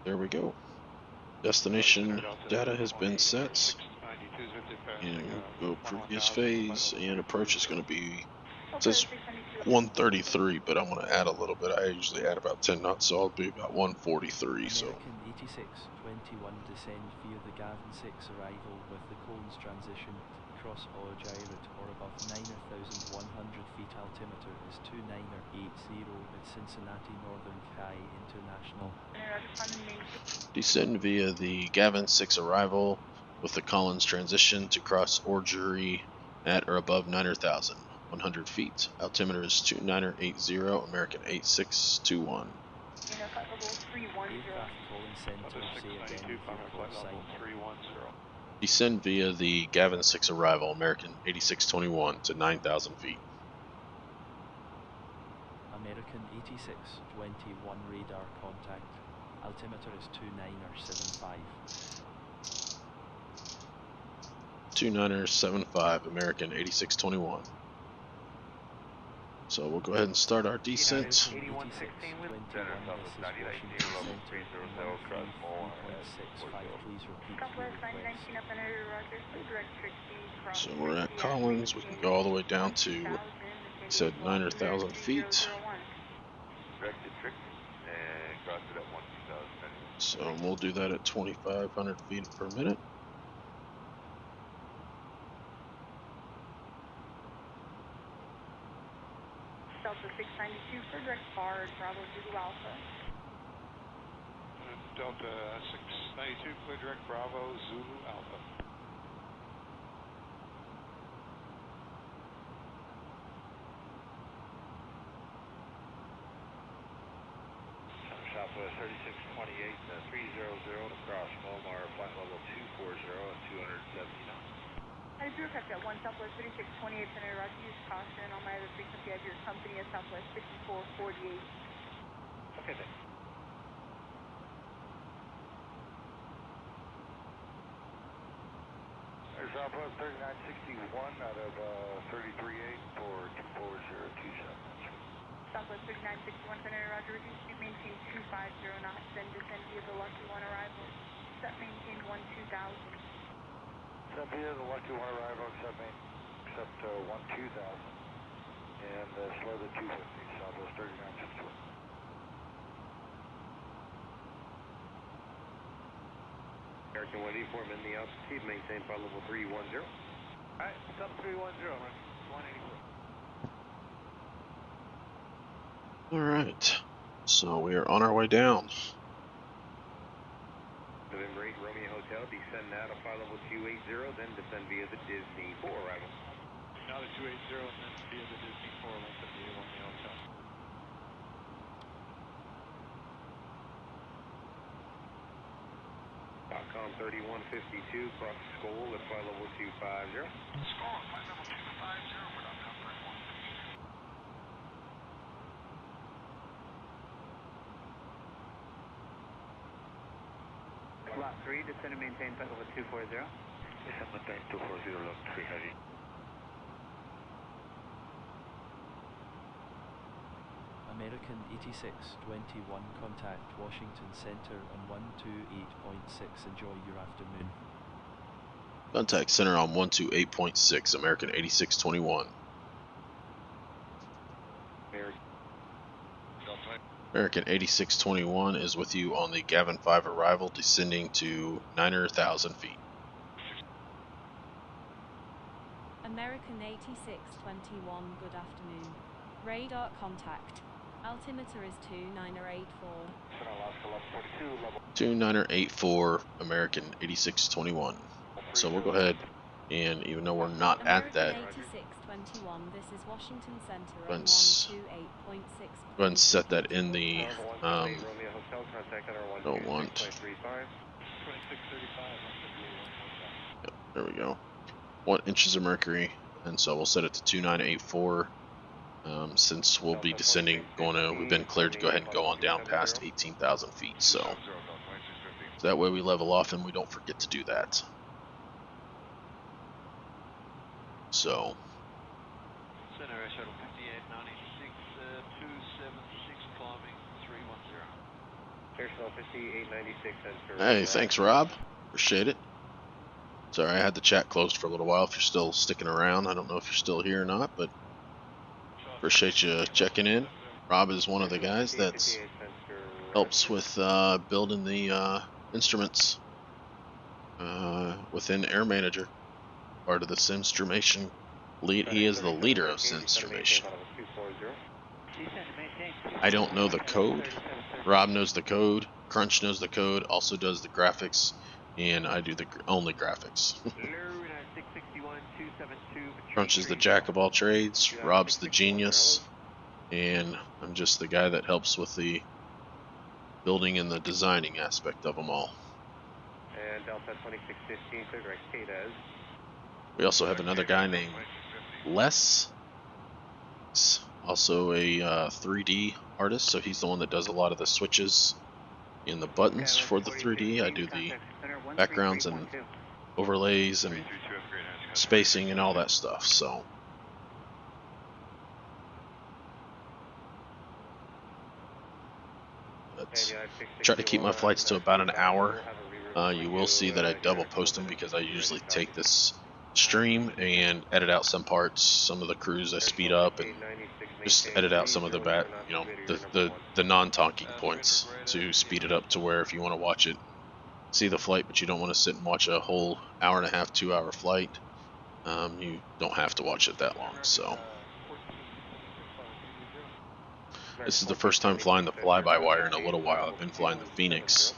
There we go. Destination data has been set. And go previous phase, and approach is going to be, it says 133, but I'm going to add a little bit. I usually add about 10 knots, so I'll be about 143. So American 8621 descend via the Gavin 6 arrival with the Collins transition cross Our or above 9,100 feet. Altimeter is 2980 at Cincinnati Northern Kai International. Descend via the Gavin 6 arrival with the Collins transition to cross Our at or above 9,100 feet. Altimeter is 2980, American 8621. Descend via the Gavin 6 arrival, American 8621 to 9,000 feet. American 8621 radar contact. Altimeter is 2975. 2975, American 8621. So we'll go ahead and start our descent. So we're at Collins. We can go all the way down to, it said 9,000 feet. So we'll do that at 2,500 feet per minute. Delta 692 for direct bar, Bravo Zulu Alpha. Delta 692 for direct Bravo Zulu Alpha. Southwest 3628, 300 to cross Momar, flight level 240 at 270 knots. I do have that 1 Southwest 3628, Senator Roger, use caution on my other frequency of your company at Southwest 5448. Okay, then. Southwest 3961 out of 338 for 24027. Southwest 3961, Senator Roger, reduce speed, maintain 250 knots, then descend via the Lucky 1 arrival. Set maintain 12,000. Set via the Lucky 1 arrival, accept 12,000. And slow to 250, Southwest 3961. American 184, in the altitude, maintain flight level 310. Alright, sub 310, 184. Alright, So we are on our way down. November 8 Romeo Hotel, descend now to flight level 280, then descend via the Disney 4 arrival. Now to 280 and then via the Disney 4, 178 Romeo Hotel. .com 3152, cross Skoll at flight level 250. Skoll at flight level 250, we're .com 3152. Lot 3, descend and maintain flight level 240. Descend maintain 240, lot 3 heavy. American 8621, contact Washington Center on 128.6. Enjoy your afternoon. Contact center on 128.6, American 8621. American 8621 is with you on the Gavin 5 arrival, descending to 9,000 feet. American 8621, good afternoon. Radar contact. Altimeter is 2984. 2984, American 8621. So we'll go ahead, and even though we're not American at that, 8621, this is Washington Center go on ahead 128.6. and set that in the, don't want, yep, there we go, 1 inches of mercury, and so we'll set it to 2984, since we'll be descending, we've been cleared to go ahead and go on down past 18,000 feet, so that way we level off and we don't forget to do that. So Center shuttle 5896, 276 climbing 310. Air shuttle 5896, hey, thanks Rob, appreciate it. Sorry, I had the chat closed for a little while. If you're still sticking around, I don't know if you're still here or not, but appreciate you checking in. Rob is one of the guys that helps with building the instruments within Air Manager, part of the SIMSTRUMENTATION lead. He is the leader of SIMSTRUMENTATION. I don't know the code. Rob knows the code. Crunch knows the code. Also does the graphics, and I do the only graphics. Crunch is the jack of all trades. Rob's the genius, and I'm just the guy that helps with the building and the designing aspect of them all. And Delta 2615, clear direct KDES. We also have another guy named Les. He's also a 3D artist, so he's the one that does a lot of the switches and the buttons for the 3D. I do the backgrounds and overlays and spacing and all that stuff. So let's try to keep my flights to about an hour. You will see that I double post them because I usually take this stream and edit out some parts. Some of the crews I speed up and just edit out some of the the non-talking points to speed it up to where if you want to watch it, see the flight, but you don't want to sit and watch a whole hour and a half, 2 hour flight, you don't have to watch it that long. So this is the first time flying the fly-by-wire in a little while. I've been flying the Phoenix,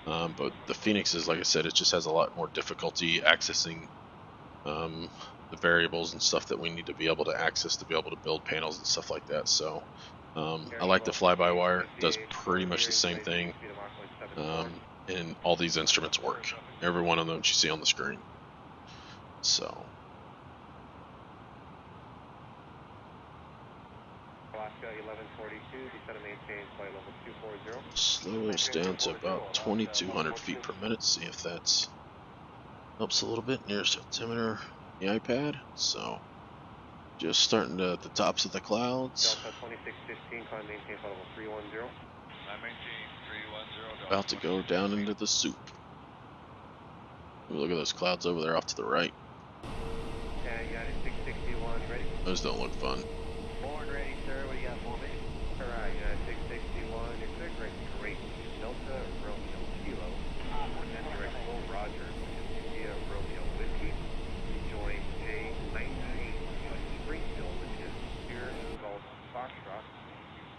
but the Phoenix is, like I said, it just has a lot more difficulty accessing the variables and stuff that we need to be able to access to be able to build panels and stuff like that. So I like the fly-by-wire. It does pretty much the same thing, and all these instruments work. Every one of them you see on the screen. So slow us down to about 2,200 feet per minute. See if that helps a little bit. Nearest altimeter, the iPad. So just starting to at the tops of the clouds. About to go down into the soup. Ooh, look at those clouds over there off to the right. Those don't look fun. Born ready, sir. What do you got for me? Alright, United 661. You're clear, great. Delta, Romeo, Kilo. Then direct full Roger. India, Romeo, Whiskey. Join J98, Springfield, which is here, Golf Foxtrot.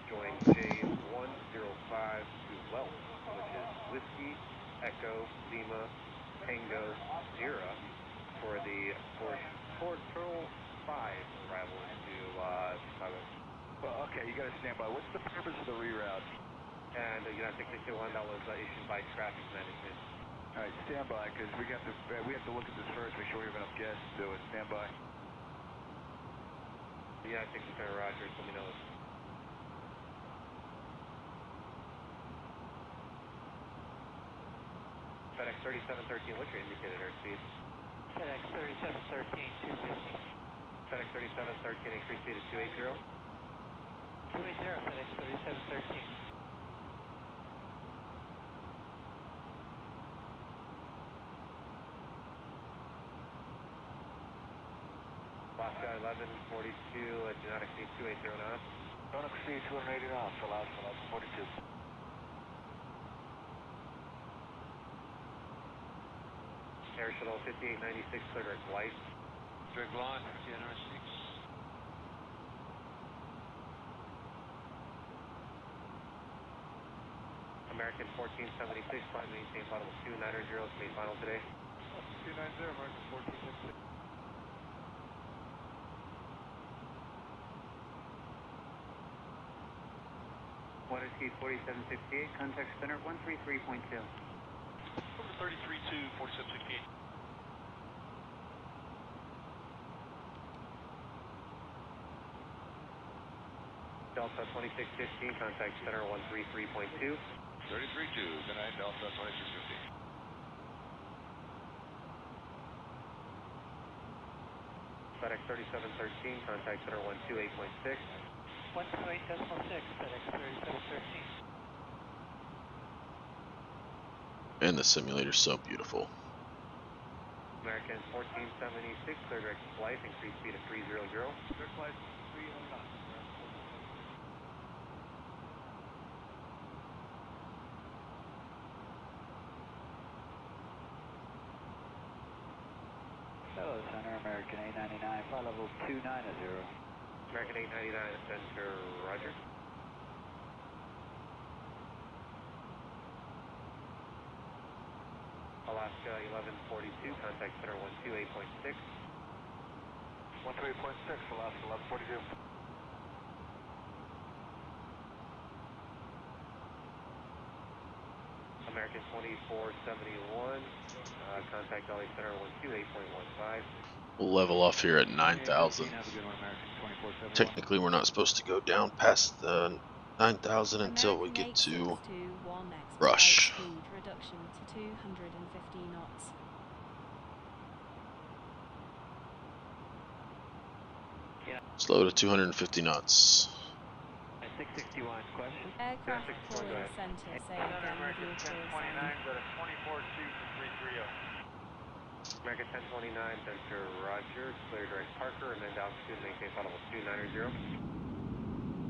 Join J1 12, which is Whiskey, Echo, Lima, Tango, Sierra for the Portal 5 arrival into Chicago. Well, okay, you got to stand by. What's the purpose of the reroute? And United 661, that was issued by traffic management. All right, stand by, because we have to look at this first, make sure we have enough gas to do it. Stand by. United 661, Roger, let me know. FedEx 3713, what's your indicated airspeed? FedEx 3713, 250. FedEx 3713, increase speed to 280. 280, FedEx 3713. Alaska 1142, do not exceed 280 knots. Don't exceed 280 knots, Alaska 1142. Air Shuttle 5896, clear direct flight. Direct line, GNR6. American 1476, flight maintain final 290, main final today. 290, American 1476. Water speed 4768, contact center 133.2. Over 332, 4768. Delta 2615, contact center 133.2. 332, good night, Delta 2650. FedEx 3713, contact center 128.6. 128.6, FedEx 3713. And the simulator's so beautiful. American 1476, clear direct flight, increase speed of 300. Direct flight 300 knots. Hello, Center, American 899, flight level 290. American 899, center, roger. Alaska 1142, contact center 128.6. 128.6, Alaska 1142. American 2471, contact LA center 128.15. We'll level off here at 9,000. Technically, we're not supposed to go down past the 9,000 until we get to Rush. Speed reduction to 250 knots. Slow to 250 knots. 661, question. Aircraft calling center, say again with your call sign. Go to 24.2 for 330. American 1029, center, roger. Clear direct Parker, and then altitude, maintain flight level 290.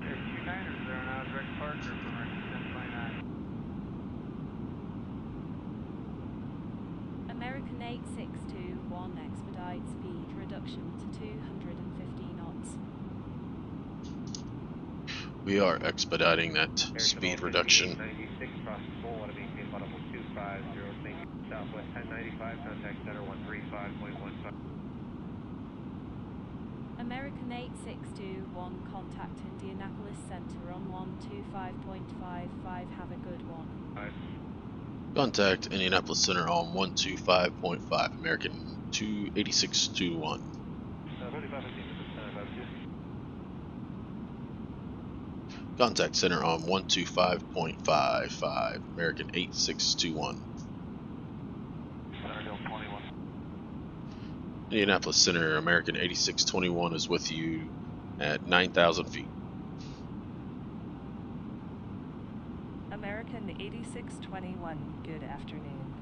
There's 290 there now, direct Parker for American 1029. American 8621, expedite speed reduction to 250 knots. We are expediting that speed reduction. 96, cross full, want to maintain flight level 250, Southwest 1095, contact center 135.15. American 8621, contact Indianapolis Center on 125.55, have a good one. Contact Indianapolis Center on 125.5, American 28621. Contact center on 125.55, American 8621. Indianapolis Center, American 8621 is with you at 9,000 feet. American 8621, good afternoon.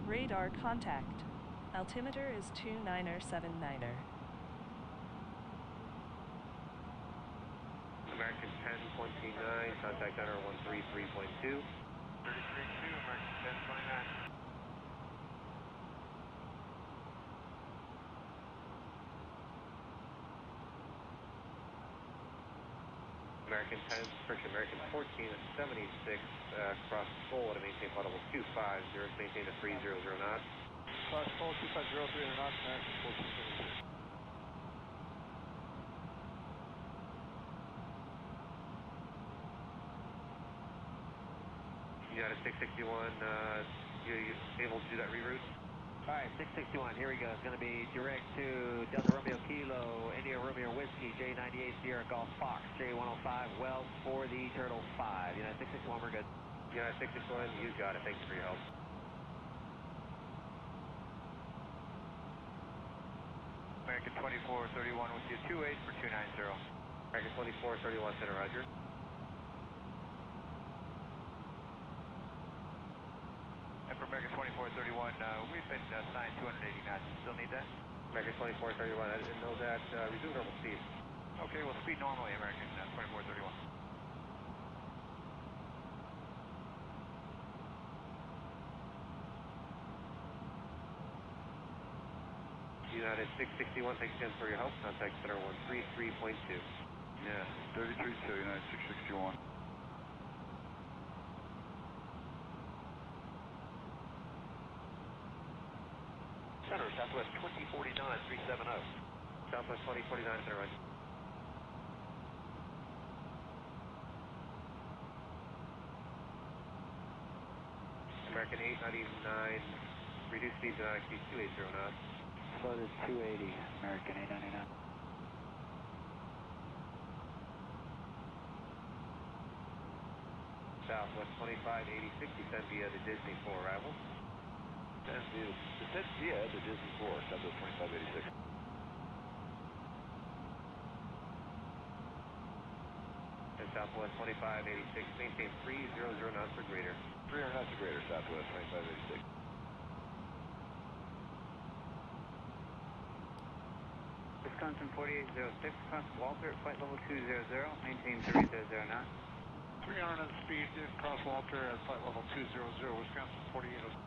Radar contact. Altimeter is 2979er. American 1029, contact center 133.2. 332, American 1029. American 10, correction, American 14 at 76, cross full to maintain flight level 250, maintain a 300 knots. Cross full 250, 300 knots, American 1476. United 661, you able to do that reroute? Alright, 661, here we go. It's going to be direct to Delta Romeo Kilo, India Romeo Whiskey, J98 Sierra Golf Fox, J105, Wells for the Turtle 5. United 661, we're good. United 661, you got it. Thank you for your help. American 2431 with you, 28 for 290. American 2431, center, roger. And for American 2431, we've been assigned 280 knots. Still need that? American 2431, I didn't know that. Resume normal speed. Okay, well, speed normally, American 2431. United 661, thanks again for your help. Contact center 133.2. Yeah, 33-2, United 661. Center, Southwest 2049, 370. Southwest 2049, center, roger. American 899, reduce speed to not exceed 280 knots. Float is 280, American 899. Southwest 2580, descend via the Disney for arrival. Descend via the Disney 4, Southwest 2586. And Southwest 2586, maintain 300 knots or greater. 300 knots or greater, Southwest 2586. Wisconsin 4806, cross Walter, flight level 200, maintain 300 knots. 300 at speed, cross Walter at flight level 200, Wisconsin 4806.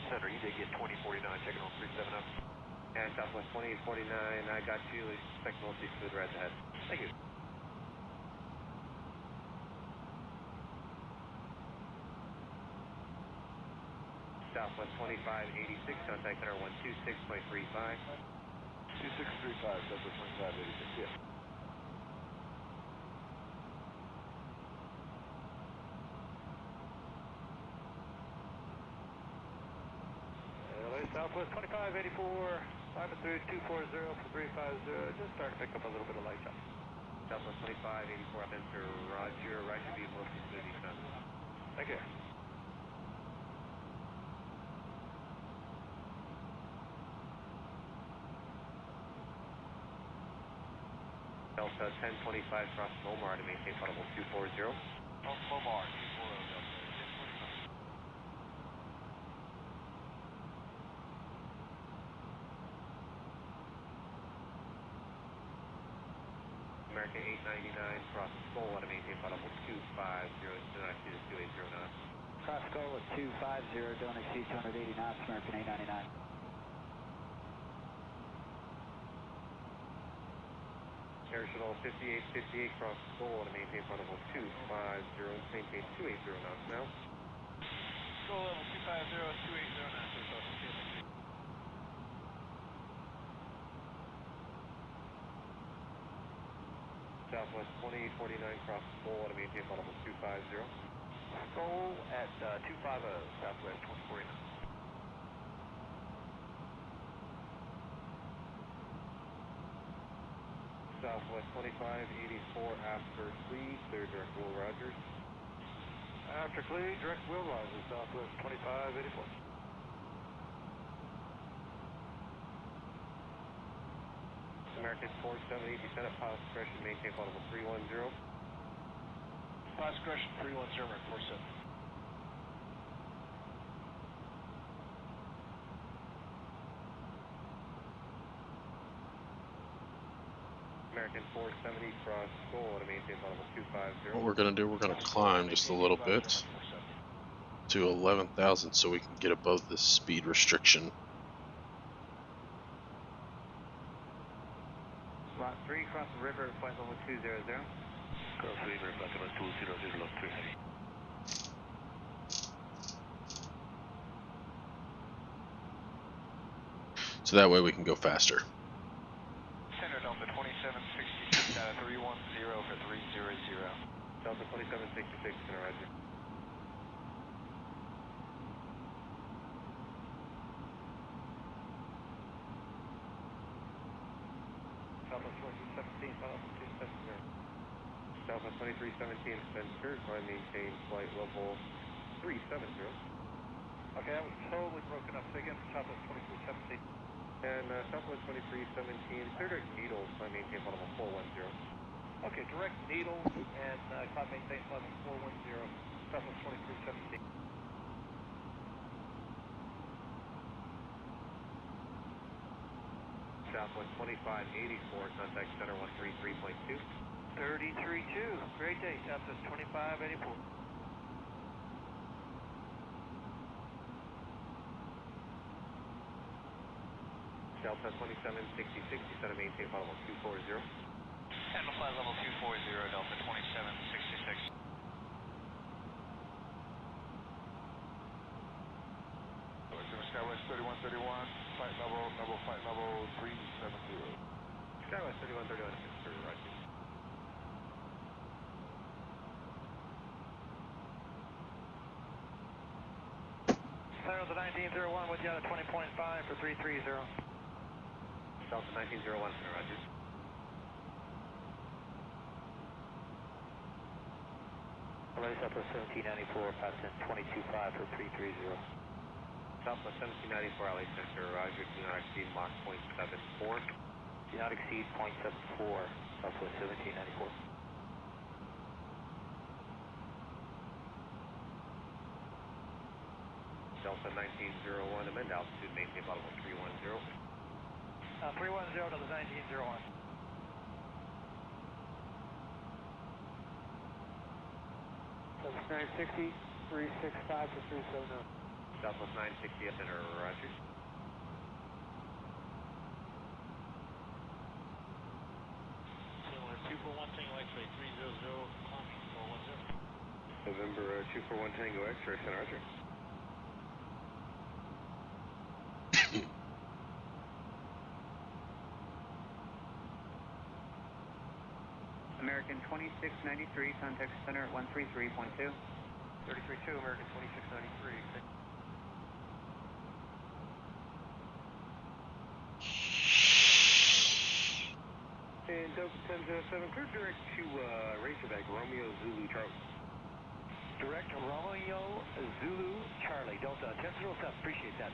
Center, you did get 2049, checking on 370. And Southwest 2849, I got you. Expect mostly smooth rides ahead. Thank you. Southwest 2586, contact center 126.35. 2635, Southwest 2586, yeah. Southwest 2584, climbing through 240 for 350, just starting to pick up a little bit of light chop. Southwest 2584, up into Roger. Right should be mostly smooth east. Thank you. Delta 1025, cross Lomar to maintain flight level 240. Lomar, 240, Delta 1025. American 899, cross Skull to maintain flight level 250, do not exceed 280 knots. Cross Skull at 250, don't exceed 280 knots, American 899. National 5858, cross Skull to maintain flight level 250, maintain 280 knots now. Skull level 250, 280 knots, so it's Southwest 2849, cross Skull to maintain flight level 250. Skull at 250, Southwest 2049. Southwest 2584, after Clee, clear direct Will Rogers. After Clee, direct Will Rogers, Southwest 2584. American 470, descend at pilot discretion, maintain flight level 310. Pilot discretion 310, American 470. American 470, cross Skull to maintain flight level 250. What we're going to do, we're going to climb just a little bit to 11,000 so we can get above this speed restriction. Lot 3, cross the river, flight level 200. Cross the river, flight level 200, lot 3 heavy. So that way we can go faster. Center Delta 2766 out of 310 for 300. Delta 2766, center roger. Delta 2317, flight level 270. Delta 2317, Spencer, climb maintain flight level 370. Okay, that was totally broken up. Say again for Southwest 2317. And Southwest 2317, clear direct Needles, climb maintain flight level 410. Okay, direct Needles and climb maintain flight level 410, Southwest 2317. Southwest 2584, contact center 133.2. 33.2, great day, Southwest 2584. Delta 2766, descend and maintain flight level 240. Handle flight level 240, Delta 2766. Skywest 3131, flight level 370. Skywest 3131, Mr. Roger. Clear the 1901 with you at 20.5 for 330. Delta 1901, center roger. Alright, Southwest 1794, pass in 22.5 for 330. Southwest 1794, LA Center, roger, do not exceed Mach 0.74. Do not exceed 0.74, Southwest 1794. Delta 1901, amend altitude, maintain flight level 310. 310 to the 1901. Southwest 960, 365 for 370. Southwest 960, center, roger. November 241 Tango X-ray 300, climbing 410. November 241 Tango X-ray, center, roger. American 2693, contact center at 133.2. 33.2, American 2693. And Delta 1007, clear direct to Racerback, Romeo Zulu Charlie. Direct Romeo Zulu Charlie, Delta 1007, appreciate that.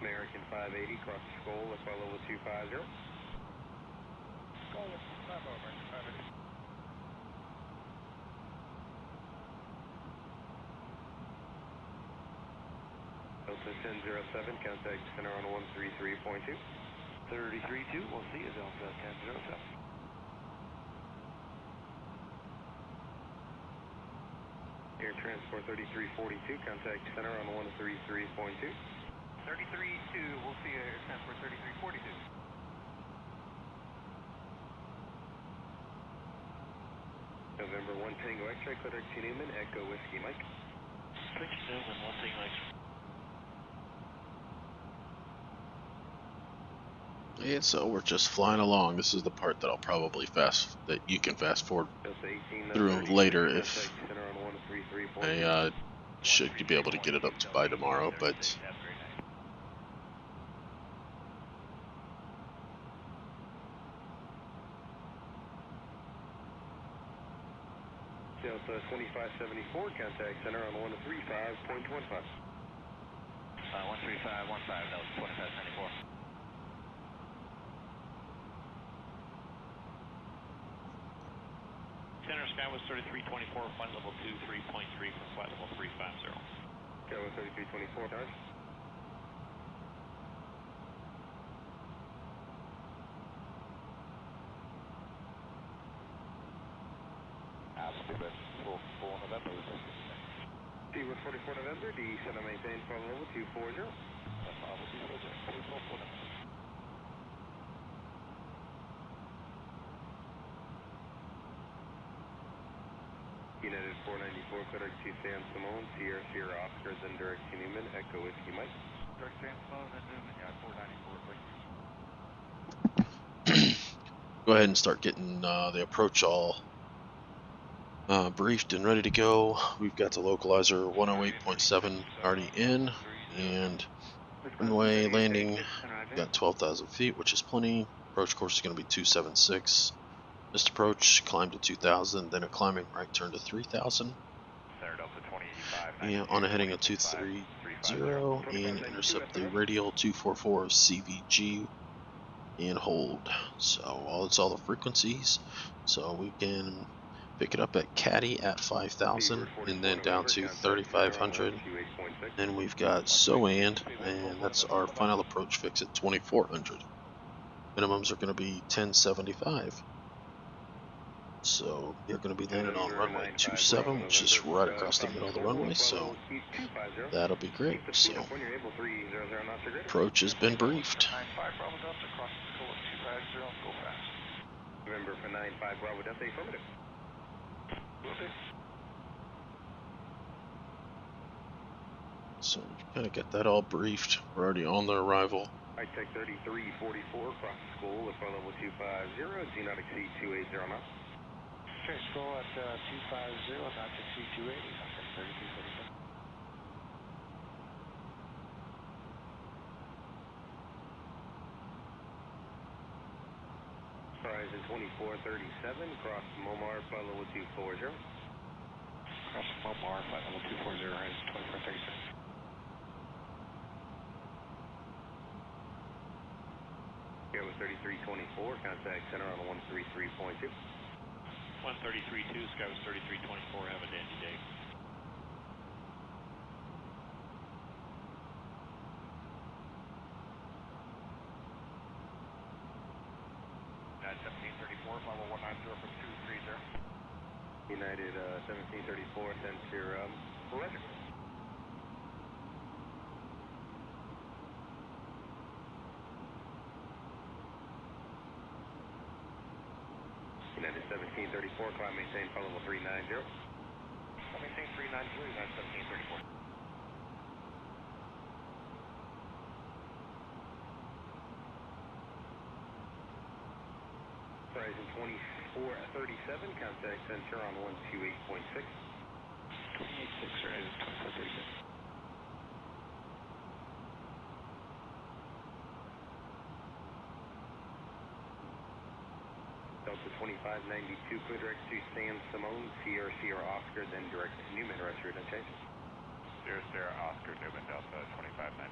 American 580, cross the skull, left by level 250. Skull, left 250, American 580. Delta 1007, contact center on 133.2. 33.2, we'll see you, Delta 1007. Air Transport 3342, contact center on 133.2. 33.2, we'll see you, Air Transport 3342. November 1 Tango X-ray, clear direct to Newman, Echo Whiskey Mike. Switch Newman, 1 Tango X-ray. And so we're just flying along. This is the part that I'll probably that you can fast forward through later if I should be able to get it up by tomorrow, but Delta 2574, contact center on 135.15. 135.15, Delta 2574. Center Skywest 3324, flight level 23.3 for flight level 350. Skywest 3324, charge. November. T-144 November, descend and maintain flight level 240. Level 240. United 494, clear to San Simone, Sierra Sierra Oscar, then direct to Newman, Echo Whiskey Mike. Direct San Simone, then Newman, yeah, 494, please. Go ahead and start getting the approach all briefed and ready to go. We've got the localizer 108.7 already in, and runway landing, got 12,000 feet, which is plenty. Approach course is going to be 276. Missed approach, climb to 2,000, then a climbing right turn to 3,000. And on a heading of 230 and intercept the radial 244 CVG and hold. So it's all the frequencies. So we can pick it up at Caddy at 5,000 and then down to 3,500. Then we've got SOAND, and that's our final approach fix at 2,400. Minimums are going to be 1075. So you're going to be landing on runway 27, which is right across the middle of the runway, so that'll be great. So approach has been briefed. November for 95 Bravo Delta, affirmative. So kind of get that all briefed. We're already on the arrival. I take 3344 across the school at flight level 250, do not exceed 280 knots. Okay, school at 250, not to exceed 280, contact 3347. Horizon 2437, cross Momar, flight level 240. Cross Momar, flight level 240, horizon 2437. Go with 3324, contact center on 133.2. 133.2, Skywas 3324, have a dandy day. United 1734, level 190 from 230. United 1734, send to Roger. United 1734, climb maintain, flight level 390. Maintain 390, United 1734. Horizon 2437, contact center on 128.6. 286, horizon 2437. Delta 2592, clear direct to San Simone, Sierra Sierra Oscar, then direct to Newman, rest route unchanged. Sierra Sierra Oscar, Newman, Delta 2592.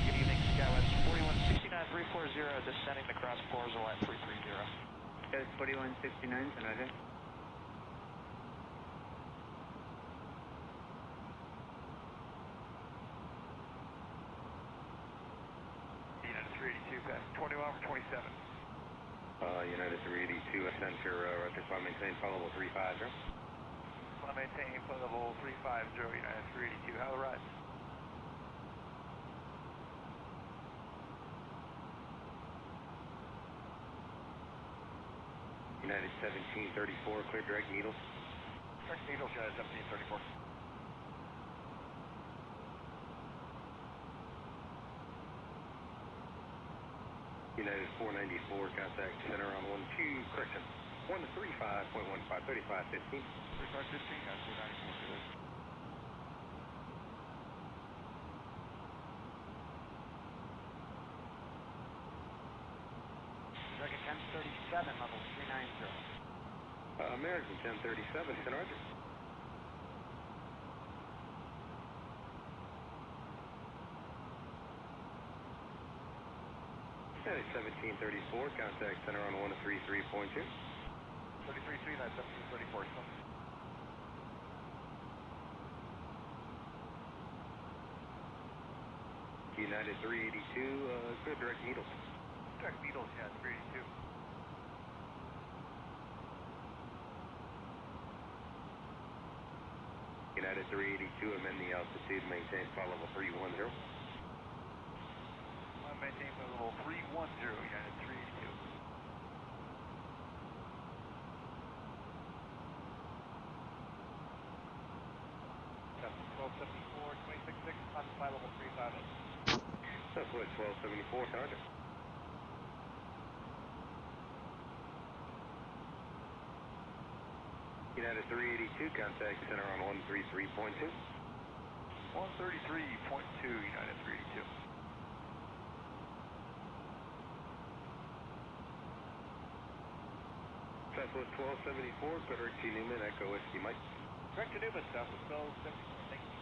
Good evening, Skywas 4169, 340, descending the cross floors of line 330. Skywas 4169, Roger. United 382, pass 21 over 27. United 382, ascend to Rutgers, climb maintain, flight level 350. Climb maintain, flight level 350, United 382, how the rise? United 1734, clear direct Needles. Direct Needles, United 1734. United 494, contact center on 135.15. 3515, 3515, United 494. American 1037, level 390. American 1037, send Roger. United 1734, contact center on 133.2. 33.2, United 1734. United 382, clear direct Needles. Direct Beatles, yeah, 382. United 382, amend the altitude, maintain flight level 310. Maintain flight level 310, United 382. That's 1274, 266, on flight level 358. Southwest 1274, Sergeant. United 382, contact center on 133.2. 133.2, United 382. Southwest 1274, Clear T. Newman, Echo Whiskey Mike. Direct to Newman, Southwest 1274, thank you.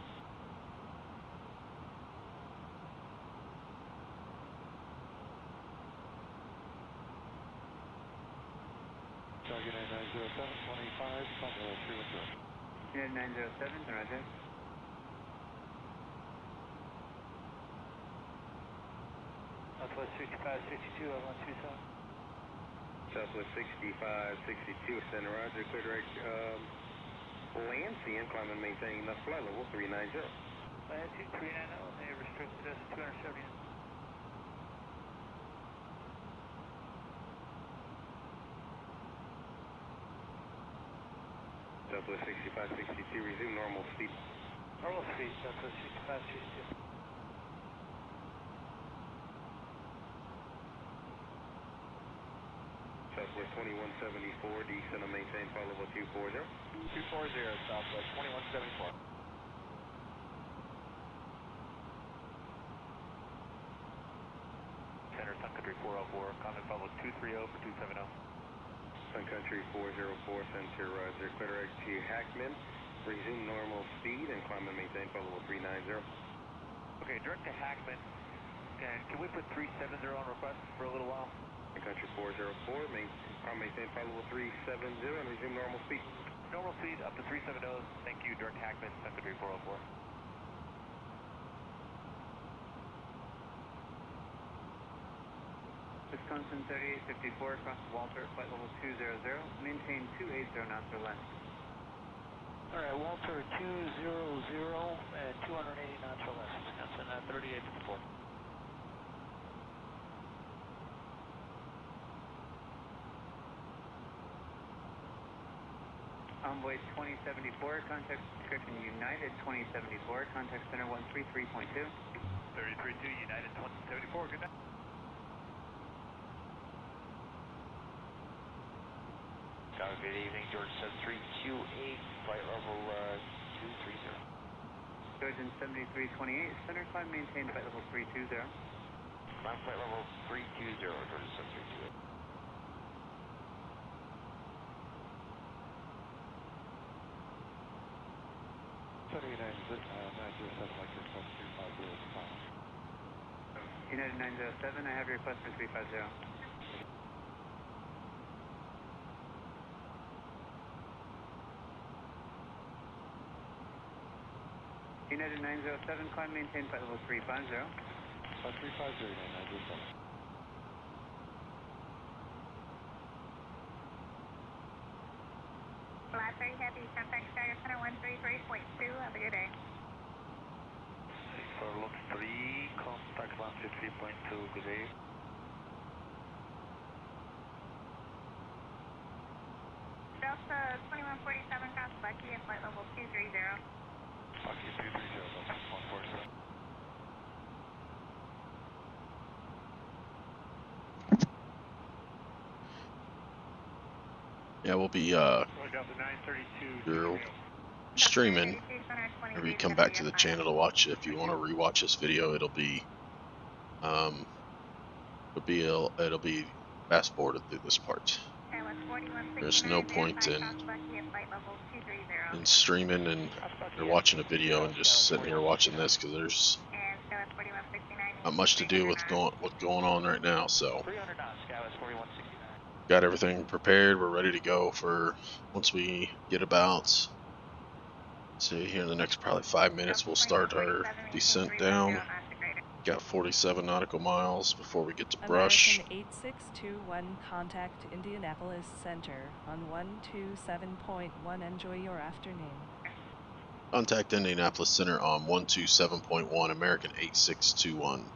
Target 907, 25, Papa 310. Unit 907, roger. Southwest 6562, L127. Southwest 6562, center roger, clear direct, Lansing, climb and maintain the flight level 390. Latitude 390, they restricted us to 270. Southwest 6562, resume normal speed. Normal speed, Southwest 6562. Southwest 2174, descend and maintain flight level 240. 240, Southwest 2174. Center, Sun Country 404, comment flight level 230 for 270. Sun Country 404, center roger, clear direct to Hackman, resume normal speed and climb and maintain flight level 390. Okay, direct to Hackman, and can we put 370 on request for a little while? Sun Country 404, maintain flight level 370 and resume normal speed. Normal speed up to 370, thank you, direct Hackman, Sun Country 404. Wisconsin 3854, across Walter, flight level 200, maintain 280 knots or less. Alright, Walter 200 and 280 knots or less. Wisconsin 3854. Envoy 2074, contact description United 2074, contact center 133.2. 332, United 2074, good night. Good evening, George 7328, flight level 230. Georgian 7328, center climb maintain flight level 320. Climb flight level 320, Georgia 7328. United 907, I have your request for 350. United 907, climb maintain flight level 350. 350, United 907. Flat 3 Heavy, contact Stagger Center 133.2, have a good day. For look 3, contact 133.2, good day. Delta 2147, cross Bucky at flight level 230. Bucky 230, Delta 147. Yeah, we'll be streaming whenever you come back to the channel to watch it. If you want to rewatch this video, it'll be fast forwarded through this part. There's no point in streaming and you're watching a video and just sitting here watching this, because there's not much to do with what's going on right now. So got everything prepared. We're ready to go for once we get about, see, here in the next probably 5 minutes we'll start our descent down Got 47 nautical miles before we get to American Brush. 8621, contact Indianapolis Center on 127.1. Enjoy your afternoon. Contact Indianapolis Center on 127.1, American 8621.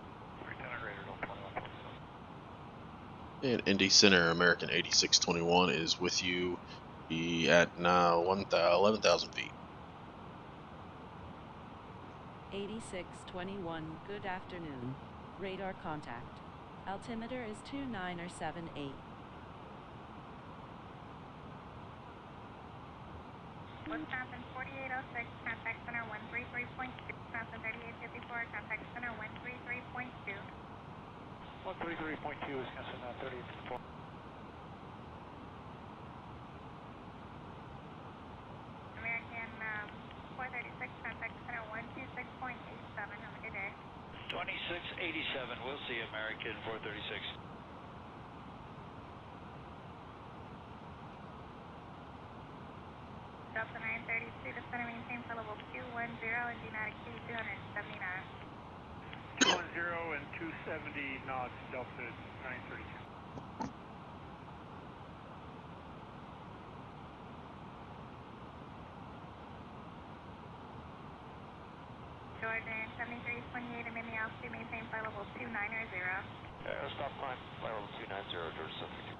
And Indy Center, American 8621 is with you. Be at now 11,000 feet. 8621, good afternoon. Radar contact. Altimeter is 2978. Wisconsin 4806, contact center 133.2. Wisconsin 3854, contact center 133.2. 133.2, Wisconsin 3854. American 436, contact center 126.87. Have a good day. 2687, we'll see American 436. Delta 932, descend and maintain for level 210 and do not exceed 279. 210 and 270 knots, Delta 932. Jordan 7328, I'm in the altitude, maintain flight level 290. Stop climb, flight level 290, Georgia 72.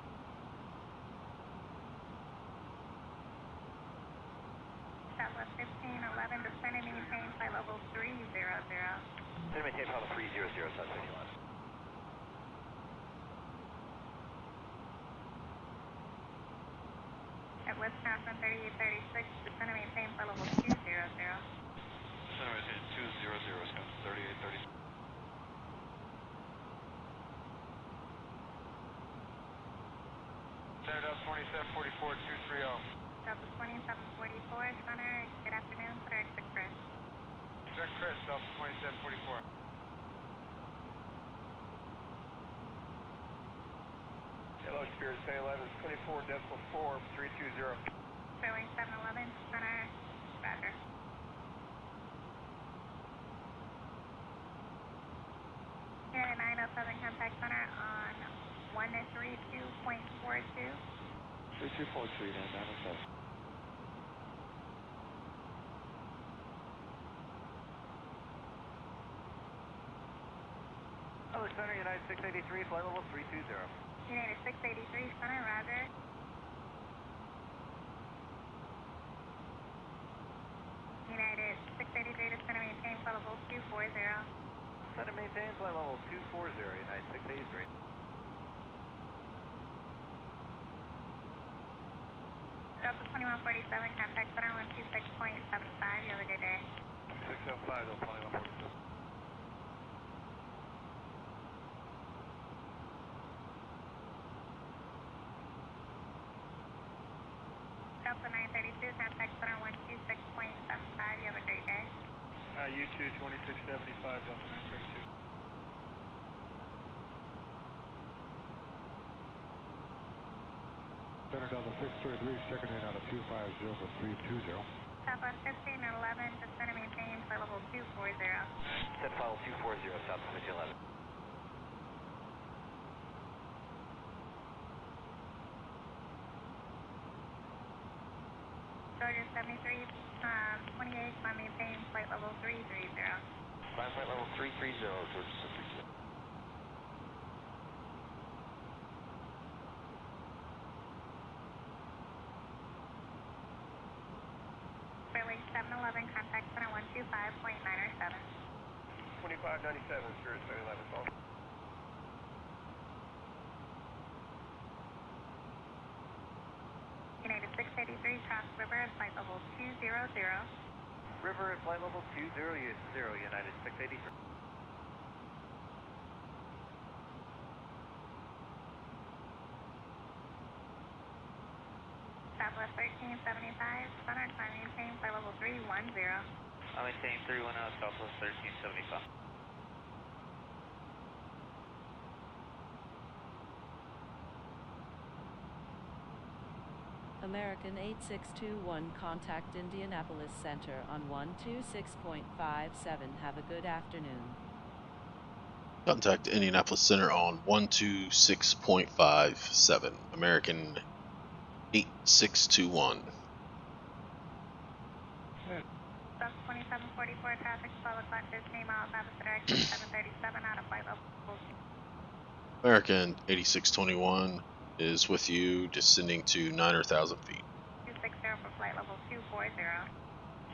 Southwest 1511, descend and maintain flight level 300. Descend and maintain flight level 300, South 1511. At Wisconsin 3836, descend and maintain flight level 200. Descend and maintain 200, Wisconsin 3836. Center Delta 2744, 230. Delta 2744, Center, good afternoon, Center exit Chris. Check Chris, Delta 2744. Hello, Spirit, say 11, 24.4, 320. Fairway 711, Center, Roger. Here at 907, contact Center on 132.42. 32.3, 907. Hello, Center, United 683, flight level 320. United 683, Center, Roger. United 683, descend and maintain flight level 240. Descend and maintain flight level 240, United 683. Delta 2147, contact Center 126.75. You have a good day. 605, Delta 2147. Delta 932, contact Center 126.75. You have a great day. U2 2675, Delta 932. Center Delta 633, checking in out of 250 for 320. Southwest 1511, descend and maintain flight level 240. Descend flight level 240, Southwest 1511. Georgia 73, 28, climb maintain flight level 330. Climb flight level 330, Georgia 73. Fairway 711, contact Center 125.907. 2597, Spirit 711, call. United 683, cross river at flight level 200. River at flight level 200, United 683. Southwest 1375, Center, climb maintain flight level 310. I'm maintaining 310, Southwest 1375. American 8621, contact Indianapolis Center on 126.57. Have a good afternoon. Contact Indianapolis Center on 126.57, American 8621. Bus 2744, traffic 12 o'clock, 15 miles, opposite direction, 737 out of flight level. American 8621 is with you, descending to 9,000 feet. 260 for flight level 240.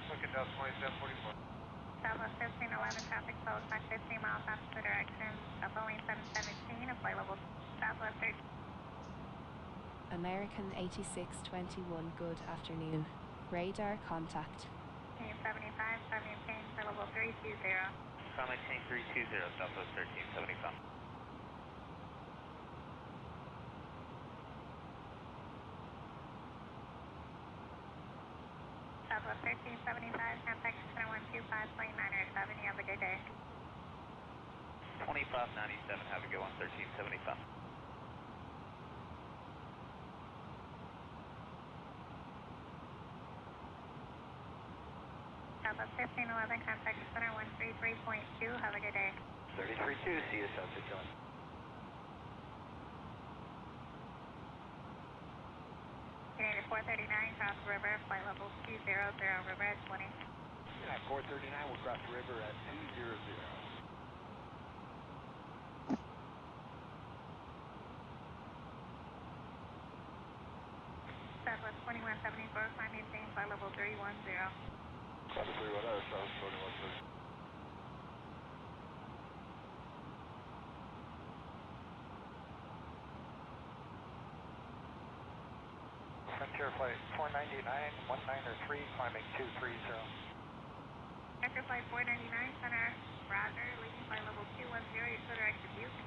Looking down 2744. Southwest 1511, traffic 12 o'clock, 15 miles, opposite direction, Boeing 717, flight level Southwest 13. American 8621, good afternoon. Radar contact. 75, maintain flight level 320. Maintain 320, Southwest 1375. Southwest 1375, contact center 125.907. You have a good day. 2597, have a good one, 1375. Southwest 1511, contact center 133.2. Have a good day. 33.2, see you South 15. United 439, cross the river, flight level 200, river at 20. United 439 will cross the river at 200. Southwest 2174, climb maintain flight level 310. Climb 310, South 2130. Frontier flight 499, 193, climbing 230. Frontier flight 499, center, roger, leaving flight level 210, you're still direct to Butte.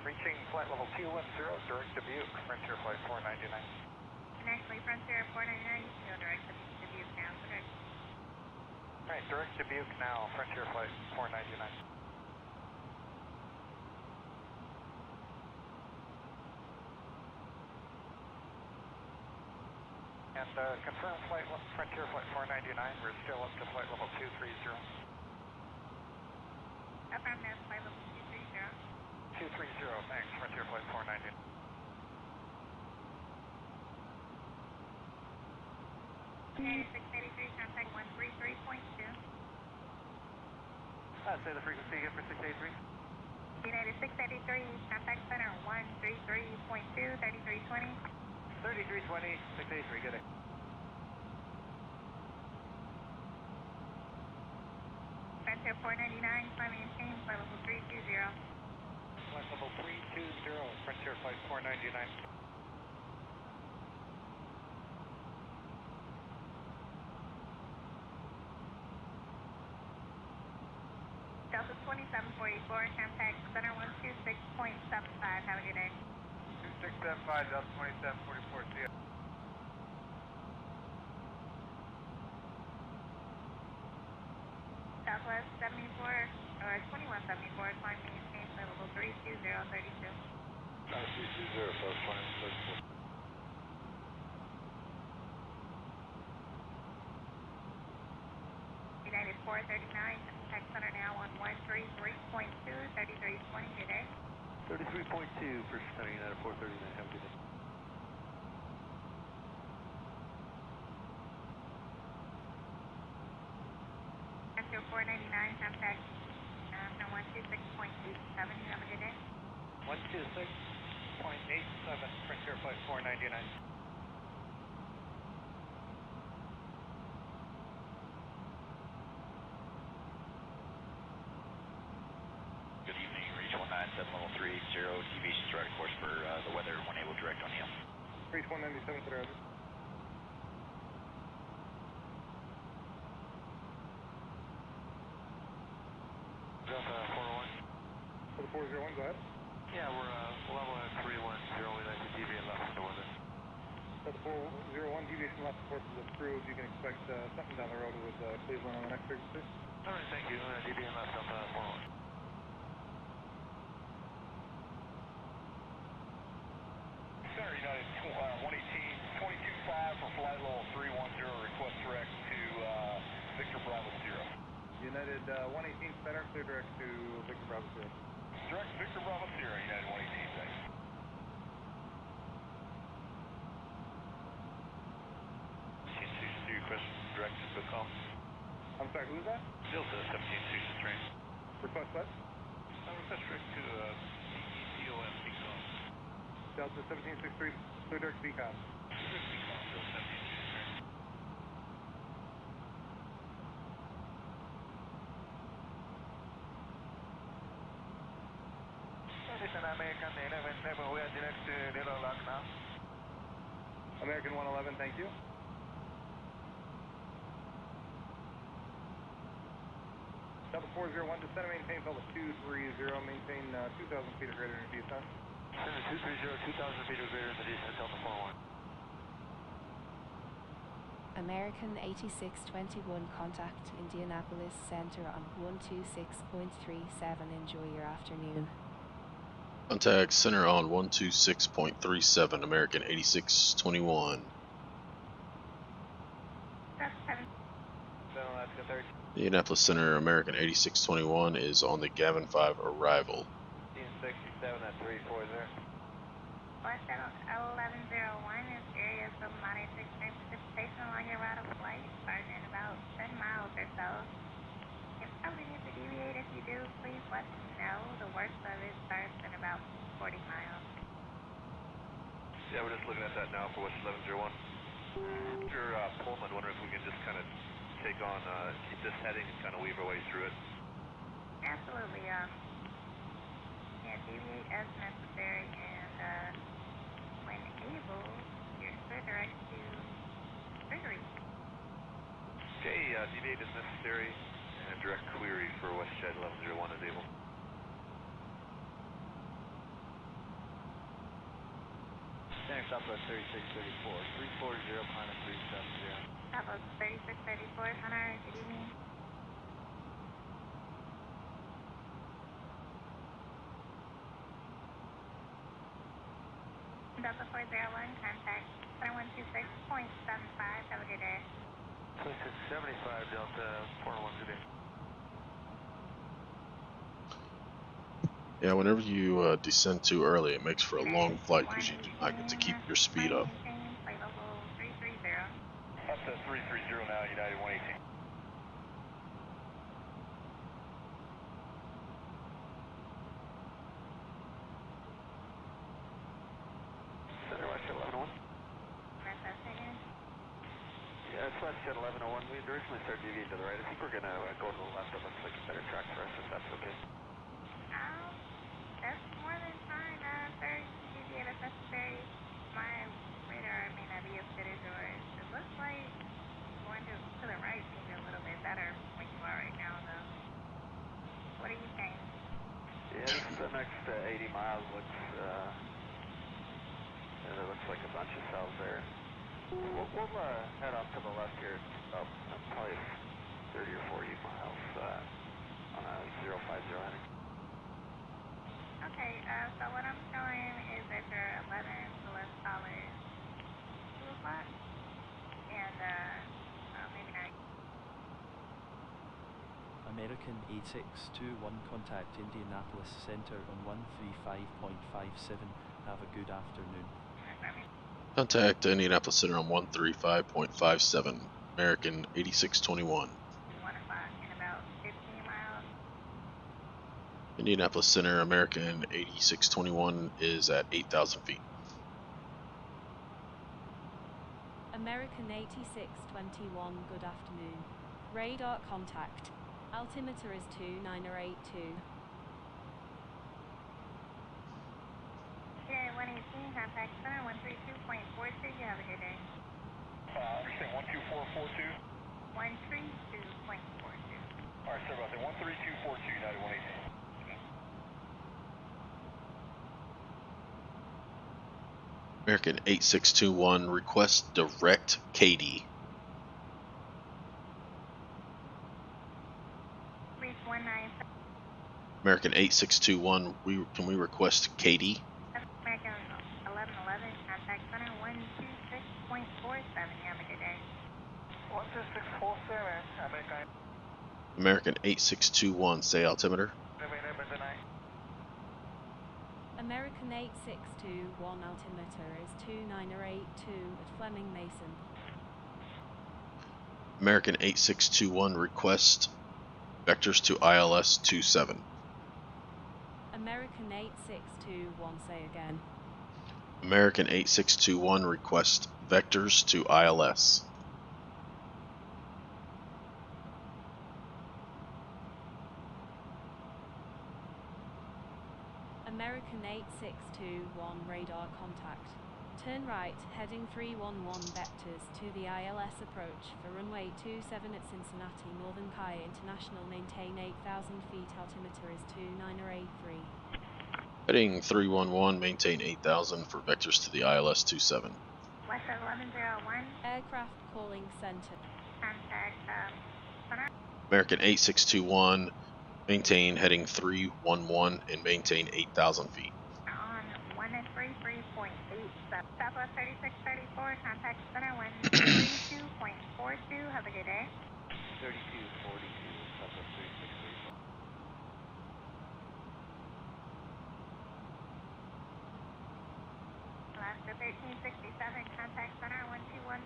Reaching flight level 210, direct to Butte, Frontier flight 499. And actually, Frontier 499, you can go direct to Butte now, so direct. Alright, direct to Butte now, Frontier flight 499. And confirm flight Frontier flight 499, we're still up to flight level 230. Affirm this, flight level 230. 230, thanks, Frontier flight 499. United 683, contact 133.2. Say the frequency again for 683. United 683, contact center 133.2, 3320. 3320, 683, good day. Frontier 499, climb maintain, flight level 320. Flight level 320, Frontier flight 499. Delta 2744, contact center 126.75. Have a good day. 2675, Delta 2744, see ya. Southwest 74, or 2174, climb maintain, flight level 320, 32. 320, South 2134. United 439, contact center now on 133.2, 3320, good day. 33.2, first center United 439, have a good day. Frontier 499, contact center 126.87, you have a good day. 126.87, Frontier flight 499. Good evening, reach 197 level 30, deviations right of course for the weather, when able direct on you. Reach 197 for the roger. Delta 401. For the 401, go ahead. Yeah, we're level at 310, we'd like to deviate left for the weather. For the 401, deviation left, of course, is approved. You can expect something down the road with Cleveland on the next frequency. Alright, thank you. Deviate left, Delta 401. Center United 118.225 for flight level 310, request direct to Victor Bravo 0. United 118 center, clear direct to Victor Bravo Sierra. Direct Victor Bravo Sierra, United 118, thanks. Request direct to Bacom. I'm sorry, who is that? Delta 1763. Request what? Request direct to BCOM, Bacom. Delta 1763, clear direct to Bacom. Direct Bacom, Delta 1763. Listen, American 11, we are direct to Little Rock now. American 111, thank you. Delta 401, descend and maintain level 230, maintain 2,000 feet or greater in the descent. 230, 2,000 feet or greater in the descent, Delta 401. American 8621, contact Indianapolis Center on 126.37. Enjoy your afternoon. Contact center on 126.37, American 8621. Indianapolis Center, American 8621 is on the Gavin 5 arrival. 67 at 340. West 1101 is areas of moderate to extreme precipitation along your route of flight, starting in about 10 miles or so. You probably need to deviate. If you do, please let me know. The worst of it starts in about 40 miles. Yeah, we're just looking at that now for West 1101. Mr. Pullman, wondering if we can just kind of take on, keep this heading and kind of weave our way through it. Absolutely. Yeah, deviate as necessary, and when able, you're clear direct to Gregory. Okay, deviate as necessary, and direct query for WestJet 1101 is able. Center Southwest 3634, 340, climb at 370. Southwest 3634, Hunter, good evening. Delta 401, contact center 126.75, have a good day. 2675, Delta 401, good day. Yeah, whenever you descend too early, it makes for a long flight because you do not get to keep your speed up. Flight level 330. Up to 330 now, United 118. Center WestJet 1101. MFS again. Yeah, it's WestJet 1101. We originally started deviating to the right. I think we're going to go to the left. It looks like a better track for us, if that's okay. That's more than fine, sir. You can deviate if necessary. My radar may not be as good as yours. It looks like going to the right may be a little bit better where you are right now, though. What are you saying? Yeah, the next 80 miles looks, there looks like a bunch of cells there. We'll head off to the left here, about probably 30 or 40 miles on a 050 heading. Okay, so what I'm showing is that you're 11 to let's call it 2 o'clock, and maybe not. American 8621, contact Indianapolis Center on 135.57. Have a good afternoon. Contact Indianapolis Center on 135.57, American 8621. 1 o'clock in about 15 miles. Indianapolis Center, American 8621 is at 8,000 feet. American 8621, good afternoon. Radar contact. Altimeter is 2982. Okay, 118, contact center 132.42. You have a good day. Understand 12442? 132.42. Alright, sorry about that. 13242, United 118. American 8621, request direct Katy. Reach 197. American 8621, can we request Katy? American 1111, contact center 126.47. You have a good day. 12647, American. American 8621, say altimeter. American 8621 altimeter is 2982 at Fleming Mason. American 8621, request vectors to ILS 27. American 8621, say again. American 8621, request vectors to ILS. American 8621, radar contact. Turn right, heading 311 vectors to the ILS approach for runway 27 at Cincinnati, Northern Kai International. Maintain 8,000 feet, altimeter is 2983. Heading 311, maintain 8,000 for vectors to the ILS 27. West 1101. Aircraft calling center. Contact center. American 8621, maintain heading 311 and maintain 8,000 feet. On 133.87. Southwest 3634. Contact center 132.42. Have a good day. 3242. Southwest 3634. Alaska 1367. Contact center 121.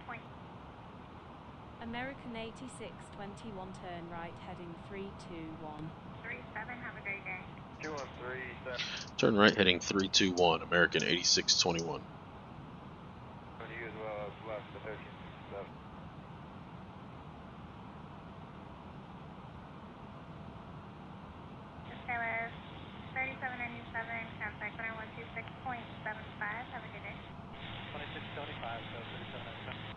American 8621, turn right, heading 321. 37. Have a great day. 2137. Turn right, heading 321, American 8621. And you as well as Alaska 1367. KLS 3797. Contact center 126.75. Have a good day. 2675. So 3797.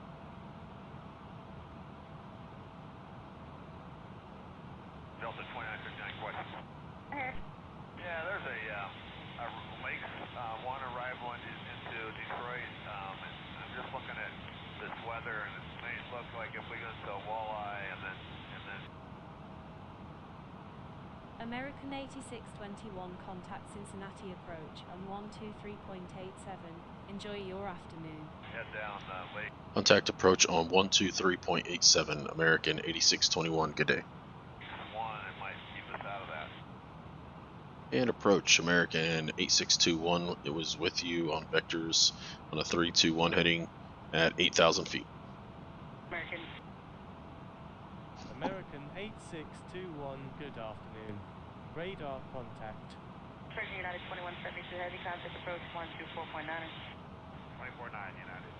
Delta 2959, question. Ahead. Yeah, there's a lake one arrival into Detroit, and I'm just looking at this weather, and it may look like if we go to walleye and then American 8621, contact Cincinnati approach on 123.87. Enjoy your afternoon. head down lake. Contact approach on 123.87, American 8621, good day. One, it might keep us out of that. And approach, American 8621, it was with you on vectors on a 321 heading at 8,000 feet. American 8621, good afternoon. Radar contact. American United 2172 Heavy, contact approach 124.9. 24.9 United.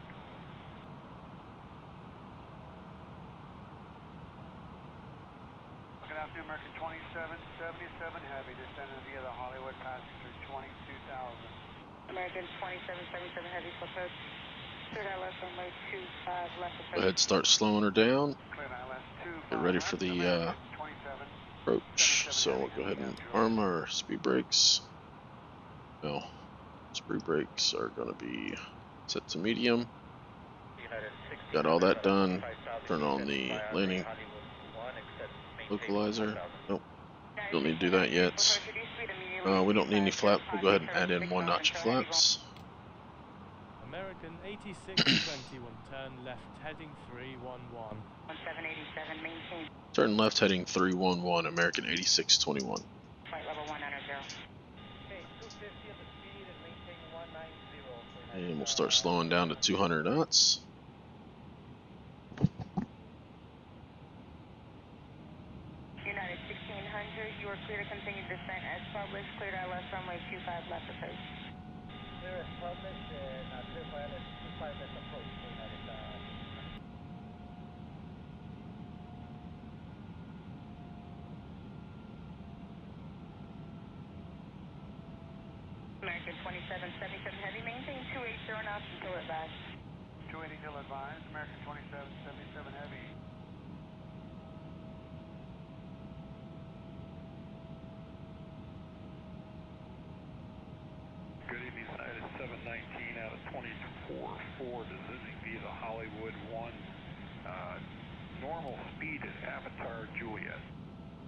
Looking out to American 2777 Heavy, descending via the Hollywood passenger 22,000. American 2777 Heavy, approach. Cleared ILS runway 25 left approach. Go ahead, start slowing her down. Cleared ILS 25 Get ready for the approach. So we'll go ahead and arm our speed brakes. No, speed brakes are going to be set to medium. Got all that done. Turn on the landing localizer. Nope, don't need to do that yet. We don't need any flap. We'll go ahead and add in 1 notch of flaps. American 8621, turn left, heading 311. 1787, maintain. Turn left, heading 311, American 8621. Flight level 190. Okay, 250 at the speed and maintain 190. And we'll start slowing down to 200 knots. United 1600, you are clear to continue descent as published. Cleared ILS runway 25 left approach. Clear as published and clear for ILS 25 left approach. United. American 2777 Heavy, maintain 280 knots until advised. 280 till advised, American 2777 Heavy. Good evening, United 719 out of 24-4, descending via the Hollywood 1. Normal speed is Avatar Juliet.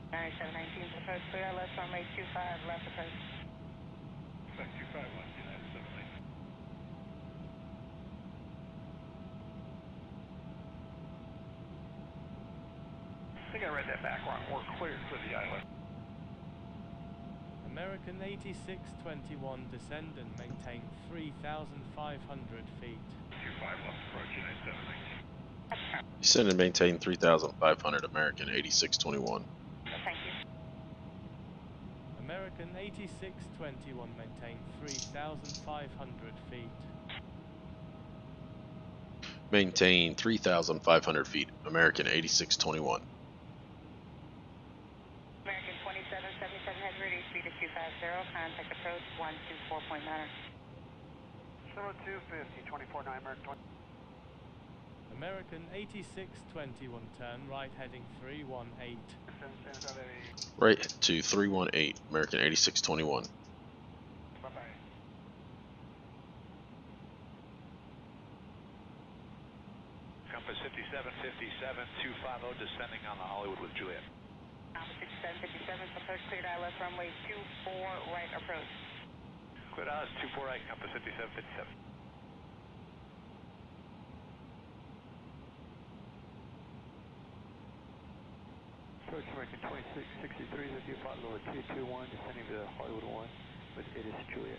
United 719 approach, clear ILS runway 25 left approach. 25 left, United 719. I read that back wrong. We're cleared for the ILS. American 8621, descend and maintain 3,500 feet. 25 left approach, United 719. Descend and maintain 3,500, American 8621. Thank you. American 8621, maintain 3,500 feet. Maintain 3,500 feet, American 8621. American 2777 has reduced speed to 250, contact approach 124.9. 0250, 24.9, American 20. American 8621, turn right heading 318. Right to 318, American 8621. Bye-bye. Compass 5757, 250, descending on the Hollywood with Juliet. Compass 5757, approach cleared ILS runway 24 right approach. Cleared ILS 24 right, Compass 5757. Approach American 2663, the default lower 221, descending to Hollywood 1 with it is Juliet.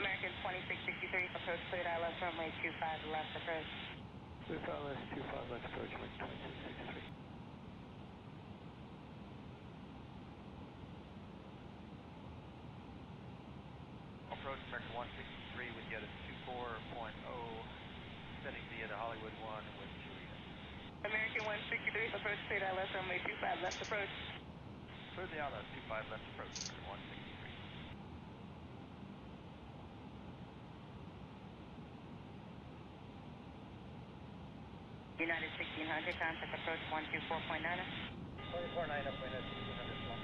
American 2663, approach cleared ILS runway 25 left approach. Cleared ILS 25 left approach, American 2663. Approach American 163 with Yeta 24.0, descending via the Hollywood 1 with Juliet. American 163, approach cleared ILS runway 25 left approach. Clear the ILS 25 left approach, 163. United 1600, contact approach 124.9. 24.9 upwind at 1600 long.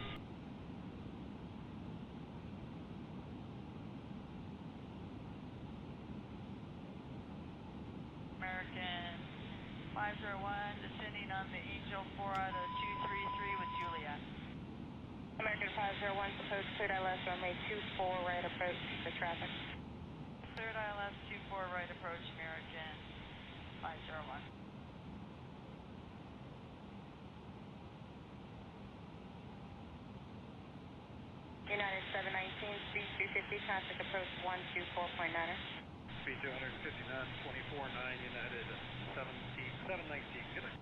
American 501, descending on the Angel 4 out of 233 with Juliet. American 501, approach cleared ILS runway 24 right approach for traffic. Cleared ILS 24 right approach, American 501. United 719, speed 250, contact approach 124.9. Speed 259, 24.9, United 719. Good night.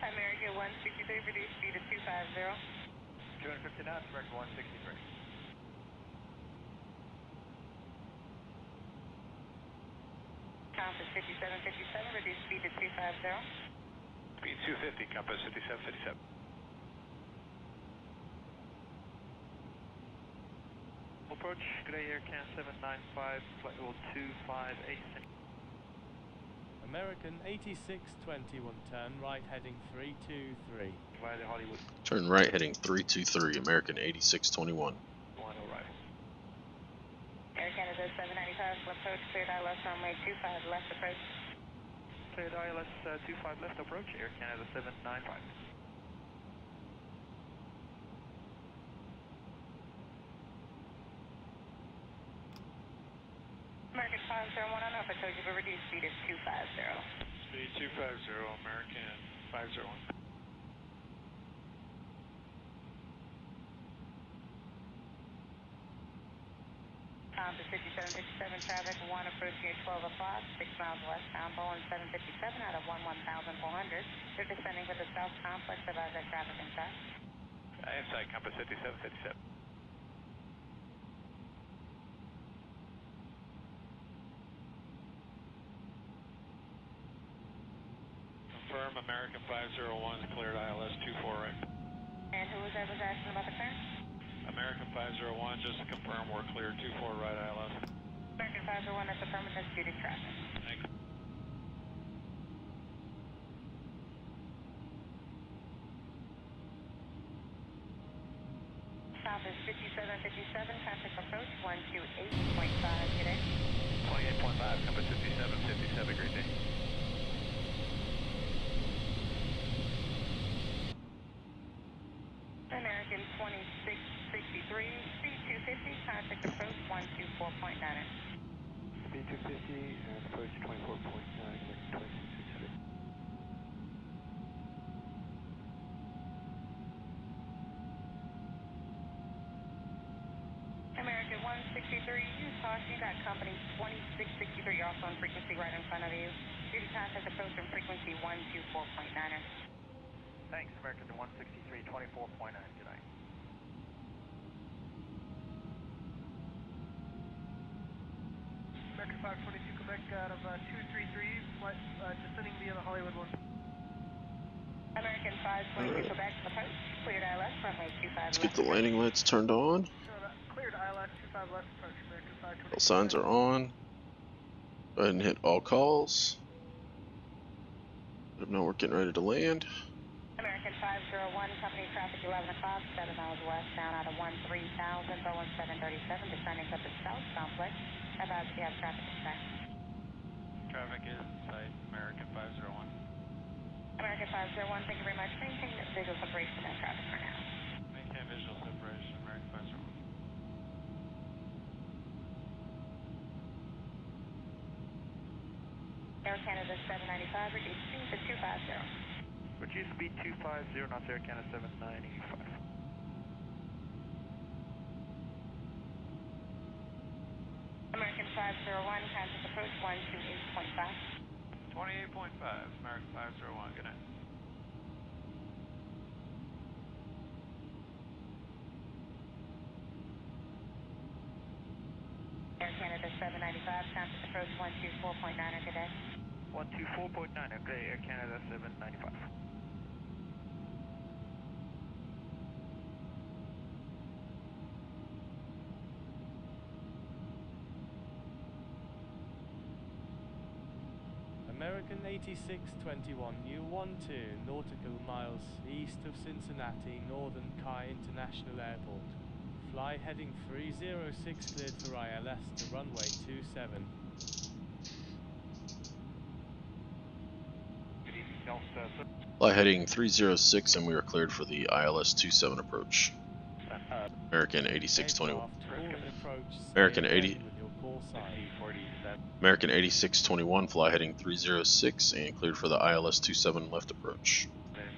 American 163, reduce speed to 250. 250 knots, American 163. Compass 5757, reduce speed to 250. Speed 250, Compass 5757. Approach, good day, Air Can 795, flight level 258. American 8621, turn right heading 323. Via the Hollywood. Turn right heading 323, American 8621. 1 arrival. Air Canada 795, approach cleared ILS runway 25 left approach. Cleared ILS 25 left approach, Air Canada 795. American 501 on up, I told you to reduce speed to 250. Speed 250, American 501. Compass 5757, traffic 1 approaching at 12 o'clock, 6 miles westbound, Boeing 757 out of 11400. They're descending with the South Complex, about their traffic inside. Inside, Compass 5757. Confirm American 501 cleared ILS 24 right. And who was that was asking about the clearance? American 501, just to confirm we're clear 24 right ILS. American 501, that's affirmative, that's duty traffic. Thanks. Compass 5757, contact approach 128.5, good day. 28.5, Compass 5757, great day. American 2663, speed 250, contact approach 124.9. speed 250 and approach 24.9, 26.6. American 163, use caution, you got company 2663 off on frequency right in front of you. Duty contact approach from frequency 124.9er. Thanks, American 163, 24.9, good night. American 522 Quebec out of 233, flight descending via the Hollywood one. American 522 Quebec approach, cleared ILS, runway 25 Let's get the landing lights turned on. Cleared ILS 25 left approach, American 522. All signs are on. Go ahead and hit all calls. Let them know we're getting ready to land. American 501, company traffic 11 o'clock, 7 miles west, down out of 13,000, Boeing 737, descending up the south complex. About you have traffic in sight. Traffic is in sight, American 501. American 501, thank you very much. Maintain visual separation and traffic for now. Maintain visual separation, American 501. Air Canada 795, reduce speed to 250. Reduce speed 250, knots Air Canada 795. American 501, contact approach 128.5. 28.5, American 501, good night. Air Canada 795, contact approach 124.9, good day. 124.9, okay, Air Canada 795. American 8621, you 12 nautical miles east of Cincinnati, Northern Kai International Airport. Fly heading 306 cleared for ILS to runway 27. Good evening, Delta. Fly heading 306 and we are cleared for the ILS 27 approach. American 8621. American 80. American 8621, fly heading 306 and cleared for the ILS 27 left approach. Then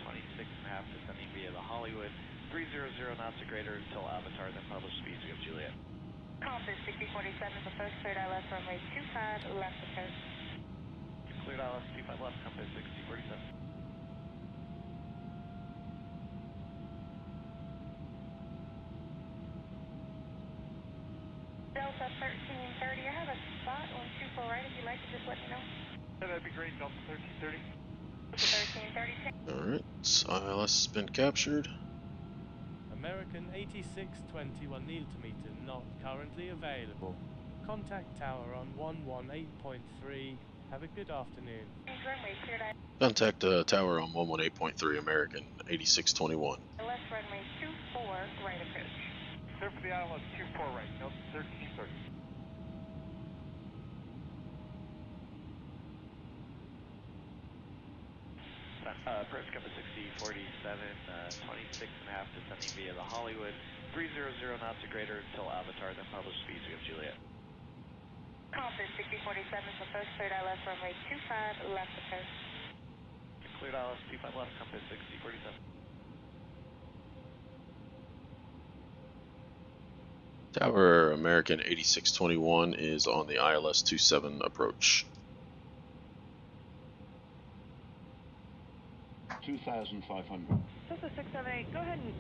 26.5 descending via the Hollywood, 300 knots or greater until Avatar, then published speeds of Juliet. Compass 6047 for first cleared ILS runway 25 left approach. Cleared ILS 25 left, compass 6047. Delta 1330, I have a spot on 24 right if you'd like to just let me know. Yeah, that'd be great, Delta 1330. Delta 1330. Alright, ILS has been captured. American 8621 altimeter not currently available. Contact tower on 118.3. Have a good afternoon. Contact tower on 118.3, American 8621. Left runway 24 right approach. Clear for the ILS 24 right, Delta 1330. Approach compass 6047, 26.5 descending via the Hollywood, 300 knots or greater until Avatar, then published speeds of Juliet. Compass 6047 for first cleared ILS runway 25 left approach. Cleared ILS 25 left, compass 6047. Tower American 8621 is on the ILS 27 approach. 2,500. This is 678. Go ahead and,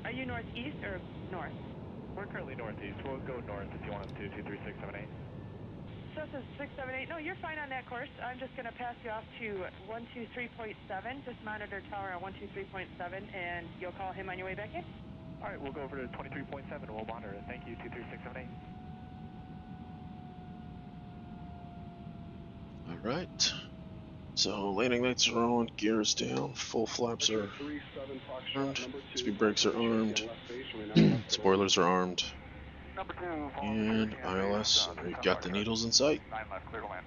are you northeast or north? We're currently northeast. We'll go north if you want us to, 23678. This is 678. No, you're fine on that course. I'm just going to pass you off to 123.7. Just monitor tower on 123.7, and you'll call him on your way back in? All right, we'll go over to 23.7 and we'll monitor it. Thank you, 23678. Alright. So landing lights are on, gear is down, full flaps are armed, speed brakes are armed, spoilers are armed, and ILS, we've got the needles in sight. 9 left, clear to land.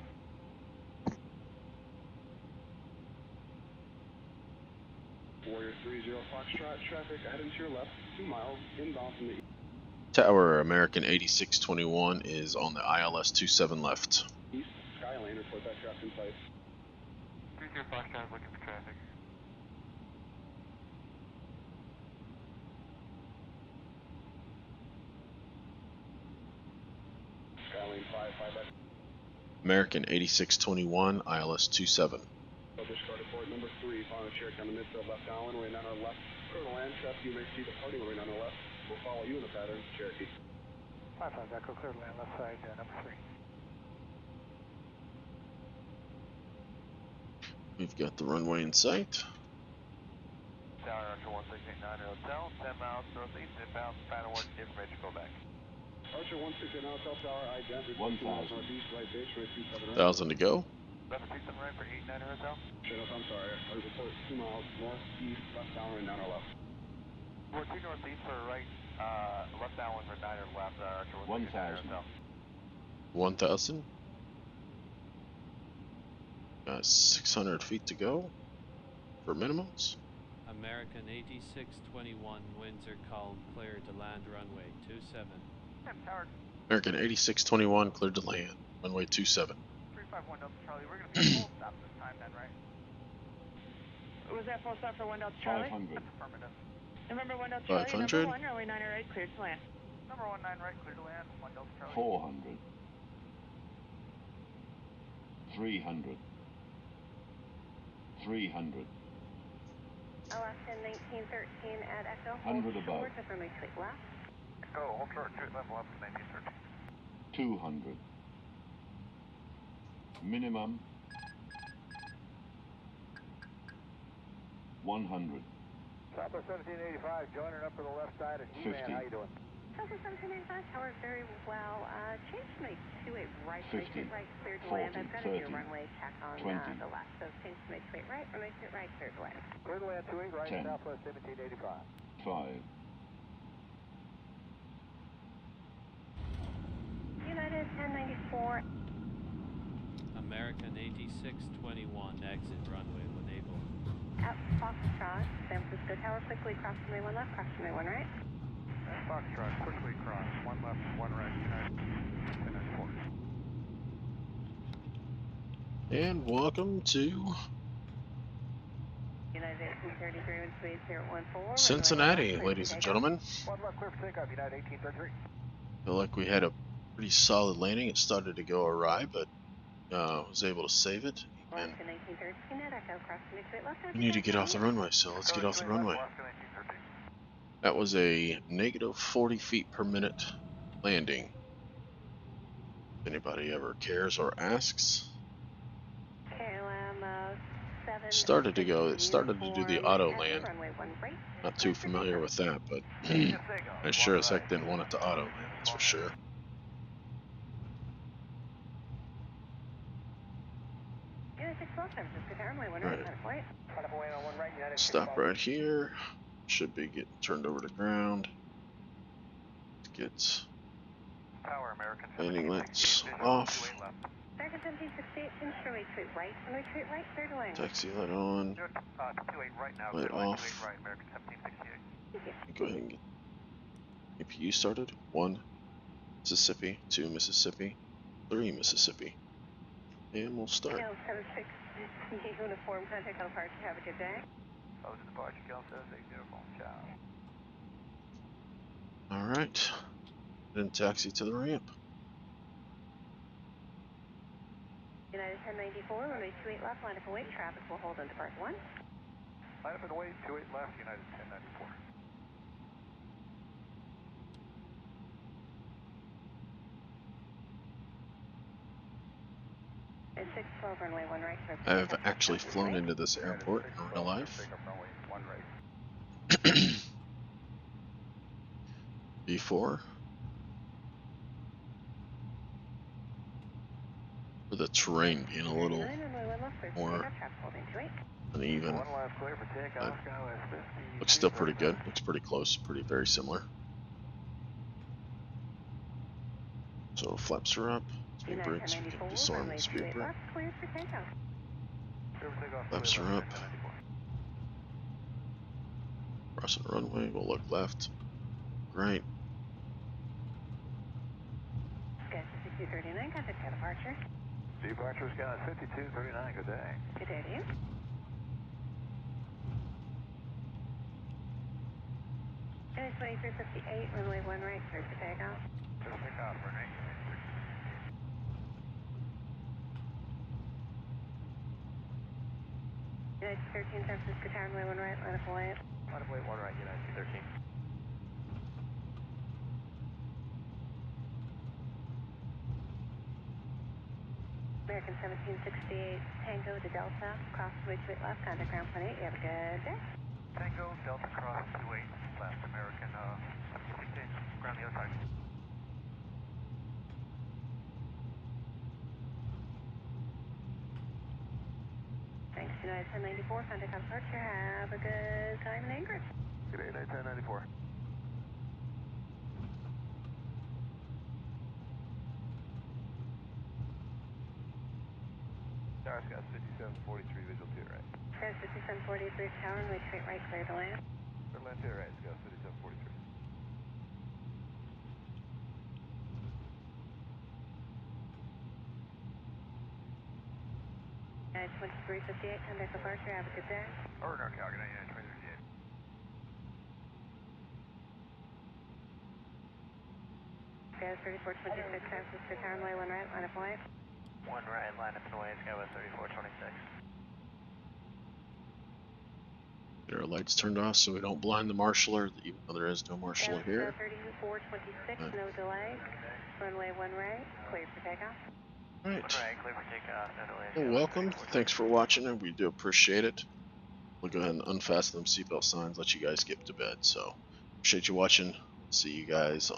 Warrior 30 Foxtrot, traffic heading to your left, 2 miles, inbound from the Tower, American 8621 is on the ILS 27 left. East, Skylane, report that traffic in place. 30 Foxtrot looking for traffic. Skylane 55. American 8621, ILS 27. Discard report number 3, following Cherokee on the midfield left downwind, on our left. Clear the land chest, you may see departing wind on the left. We'll follow you in the pattern, Cherokee. 55 Echo, clear the land left side, number 3. We've got the runway in sight. Tower Archer 1689 Hotel, 10 miles northeast, inbound, final word, information, go back. Archer 1689 Hotel Tower, ident, 1,000. northeast, right base, right 27 right. 1,000 to go. Left 27 right for 89 Hotel. Shut up, I'm sorry. I report 2 miles northeast, left downwind, on our left. We're 2 northeast for right, left downwind for 9 or left, Archer 1,000. Hotel. 1,000. Got 600 feet to go for minimums. American 8621, winds are calm, clear to land runway 27. American 8621, cleared to land, runway 27. 351 Delta Charlie, we're going to be full stop this time then, right? Was that full stop for 1 Delta Charlie? 500. That's affirmative. November 1 Delta Charlie, 500. number 1, runway 9 right, cleared to land. Number 19 right, clear to land, 1 Delta Charlie. 400. 300. 300. Alaska 1913 at Echo. 100 above. Short to friendly tweet left. Go, hold short, shoot left, left, 1913. 200. Minimum. 100. Southwest 1785, joining up to the left side of He-Man. 50. How you doing? Southwest 1785 tower, very well. Change to make 28 right, 50, right, cleared to 40, land. I've got a new 30, runway check on 20. The left, so change to make 28 right, runway 28 right, cleared to land. Clear to land 28 right, 10. Southwest 1785. 5. United 1094. American 8621, exit runway when able. At Foxtrot, San Francisco tower, quickly cross runway 1 left, cross runway 1 right. Foxtrot, quickly cross, 1 left, 1 right, United 1094. And welcome to United 1833 with speed 014. Cincinnati, ladies and gentlemen. 1 left, clear for takeoff, United 1833. Feel like we had a pretty solid landing. It started to go awry, but was able to save it. And we need to get off the runway, so let's get off the runway. That was a negative 40 feet per minute landing. If anybody ever cares or asks. It started to do the auto land. Not too familiar with that, but I sure as heck didn't want it to auto land, that's for sure. Right. Stop right here. Should be getting turned over to ground. Let's get Tower, American landing lights off. American 1768, instrument retreat right, and retreat right, clear to land. Taxi light on. 28 right now, Light clear off. 28 right, American 1768. Go ahead and get APU started. 1 Mississippi, 2 Mississippi, 3 Mississippi. And we'll start. Uniform, contact on departure, have a good day. Oh, the departure, Cal 76 uniform, ciao. Alright. Then taxi to the ramp. United 1094, runway 28 left, line up and wait, traffic will hold on departure 1. Line up and wait, 28 left, United 1094. It's 612, runway 1 right. I've actually flown into this airport in real life. Before. For the terrain being a little more uneven. Looks still pretty good. Looks pretty close. Very similar. So flaps are up. Speed brakes. We can disarm the speed brake. Flaps are up. Crossing the runway. We'll look left. Right. 5239, contact departure. Departure Sky 5239, good day. Good day to you. United 2358, runway 1 right, clear for takeoff. Clear for takeoff, runway. United 13, San Francisco, tower, runway 1 right, line of flight. Line of flight 1 right, United 13. American 1768, Tango to Delta, cross 288 left, contact ground 28. You have a good day. Tango, Delta cross 28 left, American 1768, ground the other side. Thanks, United 1094, contact on departure. Have a good time in Anchorage. Good day, United 1094. Tower Sky 5743, visual to your right. Sky 5743, tower, runway straight right, clear to land. Clear to land to your right, Sky 5743. United 2358, contact departure. Have a good day. Over NorCal, good night, United 2358. Sky 3426, San Francisco, tower, runway 1 right, line of flight. 1 right, line up and away, Sky 3426. Get our lights turned off so we don't blind the marshaller, even though there is no marshaller here. 3426, no delay. Runway 1 right, clear for takeoff. Alright. 1 right, clear for takeoff, no delay. Well, welcome. Thanks for watching, and we do appreciate it. We'll go ahead and unfasten them seatbelt signs, let you guys get to bed. So, appreciate you watching. See you guys on